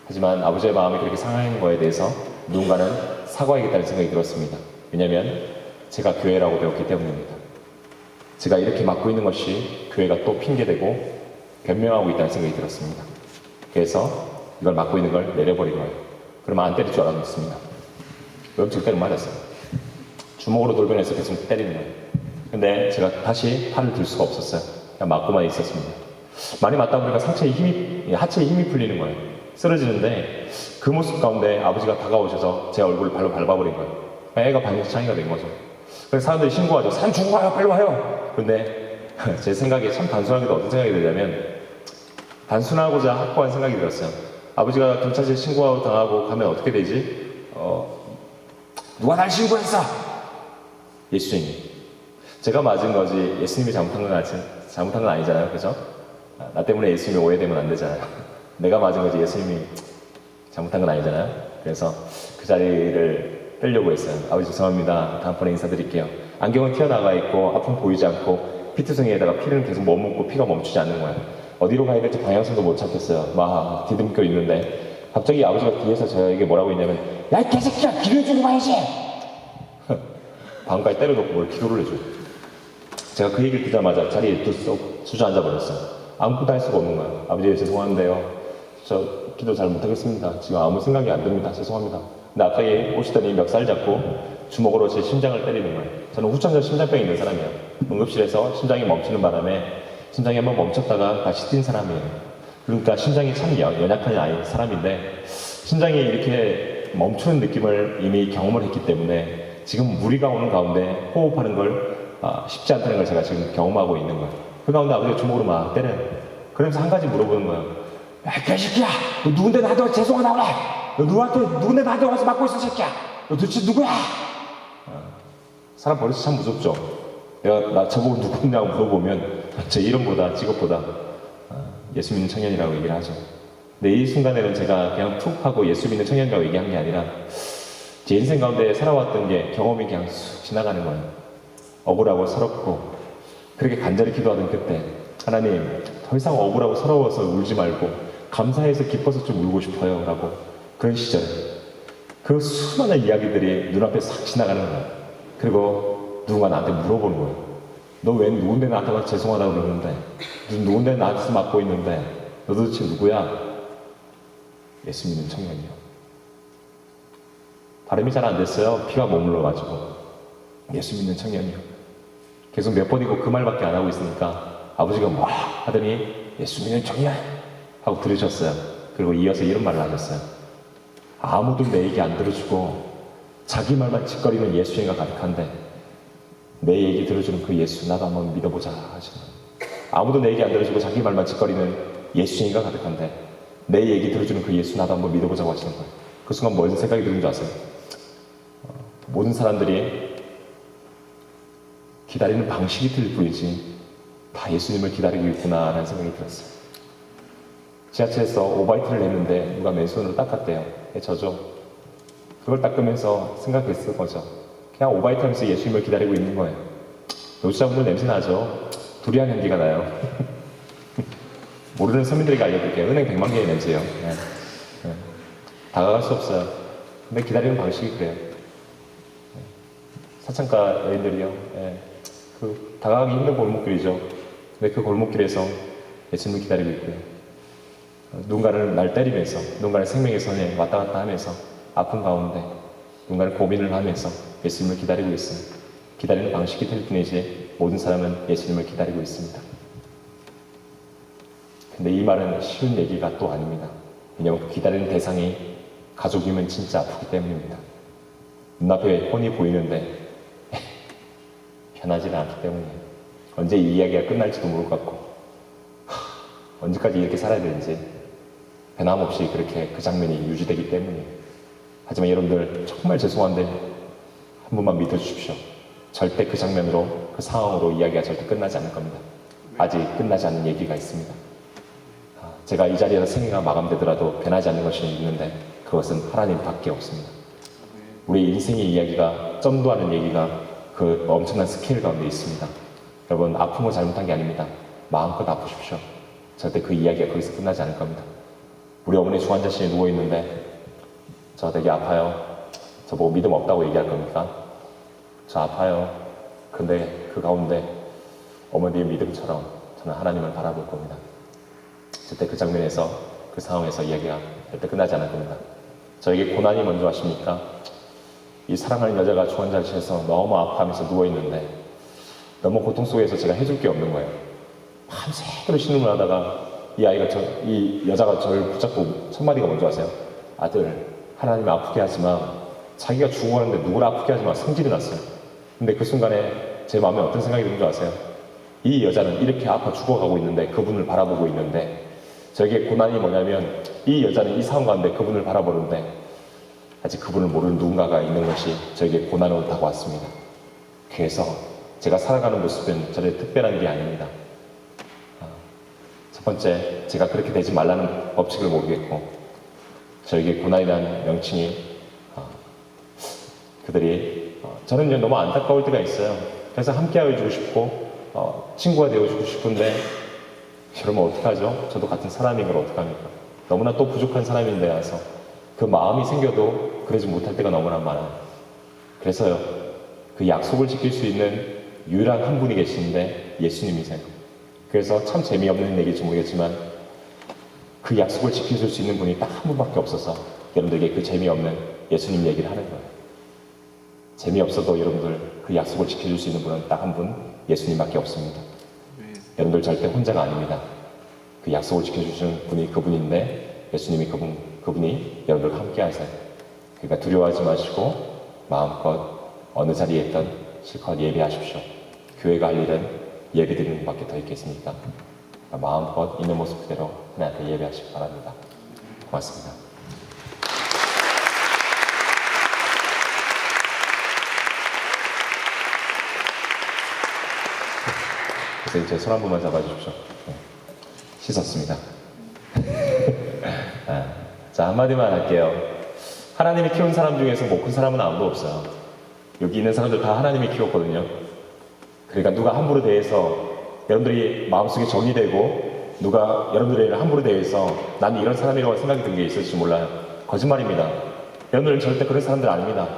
하지만 아버지의 마음이 그렇게 상한 거에 대해서 누군가는 사과하겠다는 생각이 들었습니다. 왜냐하면 제가 교회라고 배웠기 때문입니다. 제가 이렇게 맡고 있는 것이 교회가 또 핑계대고 변명하고 있다는 생각이 들었습니다. 그래서 이걸 맡고 있는 걸 내려버린 거예요. 그러면 안 때릴 줄 알았습니다. 엄청 때려 맞았어요. 주먹으로 돌변해서 계속 때리는 거예요. 근데 제가 다시 팔을 들 수가 없었어요. 그냥 맞고만 있었습니다. 많이 맞다 보니까 하체에 힘이 풀리는 거예요. 쓰러지는데 그 모습 가운데 아버지가 다가오셔서 제 얼굴을 발로 밟아버린 거예요. 애가 반드시 창이가 된 거죠. 그래서 사람들이 신고하죠. 사람 죽은 거야 빨리 와요. 근데 제 생각에 참 단순하게도 어떤 생각이 들냐면 단순하고자 확고한 생각이 들었어요. 아버지가 경찰서에 신고하고 당하고 가면 어떻게 되지? 누가 날 신고했어? 예수님이. 제가 맞은 거지 예수님이 잘못한 건 아니잖아요. 그죠? 나 때문에 예수님이 오해되면 안 되잖아요. 내가 맞은 거지 예수님이 잘못한 건 아니잖아요. 그래서 그 자리를 빼려고 했어요. 아버지 죄송합니다. 다음번에 인사드릴게요. 안경은 튀어나가 있고 아픔 보이지 않고 피투성이에다가 피는 계속 머금고 피가 멈추지 않는 거예요. 어디로 가야 될지 방향성도 못 찾겠어요. 막 디듬겨 있는데 갑자기 아버지가 뒤에서 저에게 뭐라고 했냐면 야 이 개새끼야 기도해 주고 가야지. 방금까지 때려놓고 뭘 기도를 해줘요. 제가 그 얘기를 듣자마자 자리에 뚝 주저앉아 버렸어요. 아무것도 할 수가 없는 거예요. 아버지 죄송한데요. 저 기도 잘 못하겠습니다. 지금 아무 생각이 안 듭니다. 죄송합니다. 근데 아까 오시더니 멱살 잡고 주먹으로 제 심장을 때리는 거예요. 저는 후천적 심장병이 있는 사람이에요. 응급실에서 심장이 멈추는 바람에 심장이 한번 멈췄다가 다시 뛴 사람이에요. 그러니까 심장이 참 연약한 사람인데 심장이 이렇게 멈추는 느낌을 이미 경험을 했기 때문에 지금 무리가 오는 가운데 호흡하는 걸 쉽지 않다는 걸 제가 지금 경험하고 있는 거예요. 그 가운데 아버지가 주먹으로 막 때려요. 그러면서 한 가지 물어보는 거예요. 야, 개새끼야! 너 누군데 나한테 와서 죄송하다고 그래! 너 누군데 나한테 와서 맞고 있어, 새끼야! 너 도대체 누구야? 사람 버릇이 참 무섭죠. 내가 저보고 누구냐고 물어보면 제 이름보다 직업보다 예수 믿는 청년이라고 얘기를 하죠. 근데 이 순간에는 제가 그냥 툭 하고 예수 믿는 청년이라고 얘기한 게 아니라 제 인생 가운데 살아왔던 게 경험이 그냥 쑥 지나가는 거예요. 억울하고 서럽고 그렇게 간절히 기도하던 그때 하나님 더 이상 억울하고 서러워서 울지 말고 감사해서 기뻐서 좀 울고 싶어요 라고 그런 시절 그 수많은 이야기들이 눈앞에 싹 지나가는 거예요. 그리고 누군가 나한테 물어보는 거예요. 너 왜 누군데 나한테 와서 죄송하다고 그러는데 누군데 나한테서 맡고 있는데 너 도대체 누구야? 예수 믿는 청년이요. 발음이 잘 안 됐어요. 피가 머물러가지고 예수 믿는 청년이요. 계속 몇 번이고 그 말밖에 안 하고 있으니까 아버지가 뭐 하더니 예수 믿는 청년 하고 들으셨어요. 그리고 이어서 이런 말을 하셨어요. 아무도 내 얘기 안 들어주고 자기 말만 짓거리는 예수님과 가득한데 내 얘기 들어주는 그 예수 나도 한번 믿어보자 하시는 거예요. 아무도 내 얘기 안 들어주고 자기 말만 짓거리는 예수님과 가득한데 내 얘기 들어주는 그 예수 나도 한번 믿어보자고 하시는 거예요. 그 순간 뭔 생각이 드는 줄 아세요? 모든 사람들이 기다리는 방식이 틀릴 뿐이지 다 예수님을 기다리고 있구나라는 생각이 들었어요. 지하철에서 오바이트를 냈는데 누가 맨손으로 닦았대요. 저죠. 그걸 닦으면서 생각했을 거죠. 그냥 오바이트 하면서 예수님을 기다리고 있는 거예요. 노주자분들 냄새 나죠? 두리안 향기가 나요. 모르는 서민들에게 알려드릴게요. 은행 100만 개의 냄새예요. 다가갈 수 없어요. 근데 기다리는 방식이 그래요. 사창가 여인들이요. 그 다가가기 힘든 골목길이죠. 근데 그 골목길에서 예수님을 기다리고 있고요. 누군가를 날 때리면서, 누군가를 생명의 선에 왔다 갔다 하면서 아픈 가운데 누군가를 고민을 하면서 예수님을 기다리고 있어요. 기다리는 방식이 틀릴 뿐이지 모든 사람은 예수님을 기다리고 있습니다. 근데 이 말은 쉬운 얘기가 또 아닙니다. 왜냐하면 그 기다리는 대상이 가족이면 진짜 아프기 때문입니다. 눈앞에 훤히 보이는데 편하지는 않기 때문이에요. 언제 이 이야기가 끝날지도 모를 것 같고 언제까지 이렇게 살아야 되는지 변함없이 그렇게 그 장면이 유지되기 때문이에요. 하지만 여러분들 정말 죄송한데 한 번만 믿어주십시오. 절대 그 장면으로 그 상황으로 이야기가 절대 끝나지 않을 겁니다. 아직 끝나지 않은 얘기가 있습니다. 제가 이 자리에서 생애가 마감되더라도 변하지 않는 것이 있는데 그것은 하나님밖에 없습니다. 우리 인생의 이야기가 점도하는 얘기가 그 엄청난 스케일 가운데 있습니다. 여러분 아픈 거 잘못한 게 아닙니다. 마음껏 아프십시오. 절대 그 이야기가 거기서 끝나지 않을 겁니다. 우리 어머니 중환자실에 누워있는데 저 되게 아파요. 저보고 믿음 없다고 얘기할 겁니까? 저 아파요. 근데 그 가운데 어머니의 믿음처럼 저는 하나님을 바라볼 겁니다. 절대 그 장면에서 그 상황에서 이야기가 절대 끝나지 않을 겁니다. 저에게 고난이 먼저 하십니까? 이 사랑하는 여자가 중환자실에서 너무 아파하면서 누워있는데 너무 고통 속에서 제가 해줄 게 없는 거예요. 밤새도록 신음을 하다가 이 여자가 저를 붙잡고 첫 마디가 뭔지 아세요? 아들, 하나님 아프게 하지 마. 자기가 죽어가는데 누구를 아프게 하지 마. 성질이 났어요. 근데 그 순간에 제 마음에 어떤 생각이 드는 줄 아세요? 이 여자는 이렇게 아파 죽어가고 있는데 그분을 바라보고 있는데 저에게 고난이 뭐냐면 이 여자는 이 상황 가운데 그분을 바라보는데 아직 그분을 모르는 누군가가 있는 것이 저에게 고난으로 다가왔습니다. 그래서 제가 살아가는 모습은 절대 특별한 게 아닙니다. 첫 번째, 제가 그렇게 되지 말라는 법칙을 모르겠고 저에게 고난이라는 명칭이 그들이 저는 너무 안타까울 때가 있어요. 그래서 함께 해주고 싶고 친구가 되어주고 싶은데 여러분 어떡하죠? 저도 같은 사람인 걸 어떡합니까? 너무나 또 부족한 사람인데 와서 그 마음이 생겨도 그러지 못할 때가 너무나 많아요. 그래서요, 그 약속을 지킬 수 있는 유일한 한 분이 계시는데 예수님이세요. 그래서 참 재미없는 얘기일지 모르겠지만 그 약속을 지켜줄 수 있는 분이 딱 한 분밖에 없어서 여러분들에게 그 재미없는 예수님 얘기를 하는 거예요. 재미없어도 여러분들 그 약속을 지켜줄 수 있는 분은 딱 한 분, 예수님밖에 없습니다. 여러분들 절대 혼자가 아닙니다. 그 약속을 지켜주시는 분이 그분인데 예수님이 그분이 여러분들과 함께 하세요. 그러니까 두려워하지 마시고 마음껏 어느 자리에 있든 실컷 예배하십시오. 교회가 할 일은 예배 드리는 것밖에 더 있겠습니까? 그러니까 마음껏 있는 모습 그대로 하나님께 예배하시기 바랍니다. 고맙습니다. 그래서 제 손 한 번만 잡아주십시오. 네. 씻었습니다. 자, 한마디만 할게요. 하나님이 키운 사람 중에서 못 큰 사람은 아무도 없어요. 여기 있는 사람들 다 하나님이 키웠거든요. 그러니까 누가 함부로 대해서 여러분들이 마음속에 정의되고 누가 여러분들을 함부로 대해서 나는 이런 사람이라고 생각이 든 게 있을지 몰라요. 거짓말입니다. 여러분들은 절대 그런 사람들 아닙니다.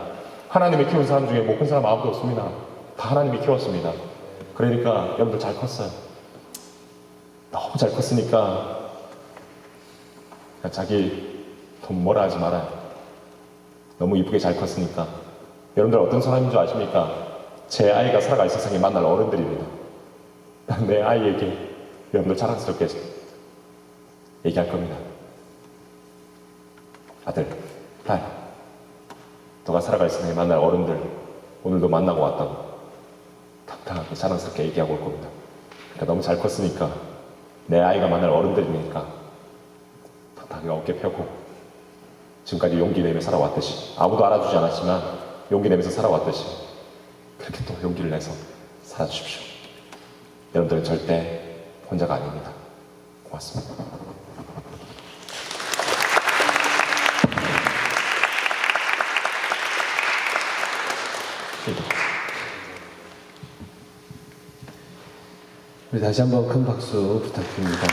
하나님이 키운 사람 중에 못 큰 사람 아무도 없습니다. 다 하나님이 키웠습니다. 그러니까 여러분들 잘 컸어요. 너무 잘 컸으니까 자기 돈 뭐라 하지 말아요. 너무 이쁘게 잘 컸으니까. 여러분들 어떤 사람인 줄 아십니까? 제 아이가 살아갈 세상에 만날 어른들입니다. 내 아이에게 여러분들 자랑스럽게 얘기할 겁니다. 아들, 딸, 너가 살아갈 세상에 만날 어른들 오늘도 만나고 왔다고 당당하게 자랑스럽게 얘기하고 올 겁니다. 그러니까 너무 잘 컸으니까 내 아이가 만날 어른들이니까 당당하게 어깨 펴고 지금까지 용기 내며 살아왔듯이 아무도 알아주지 않았지만 용기 내면서 살아왔듯이 그렇게 또 용기를 내서 살아주십시오. 여러분들은 절대 혼자가 아닙니다. 고맙습니다. 우리 다시 한번 큰 박수 부탁드립니다.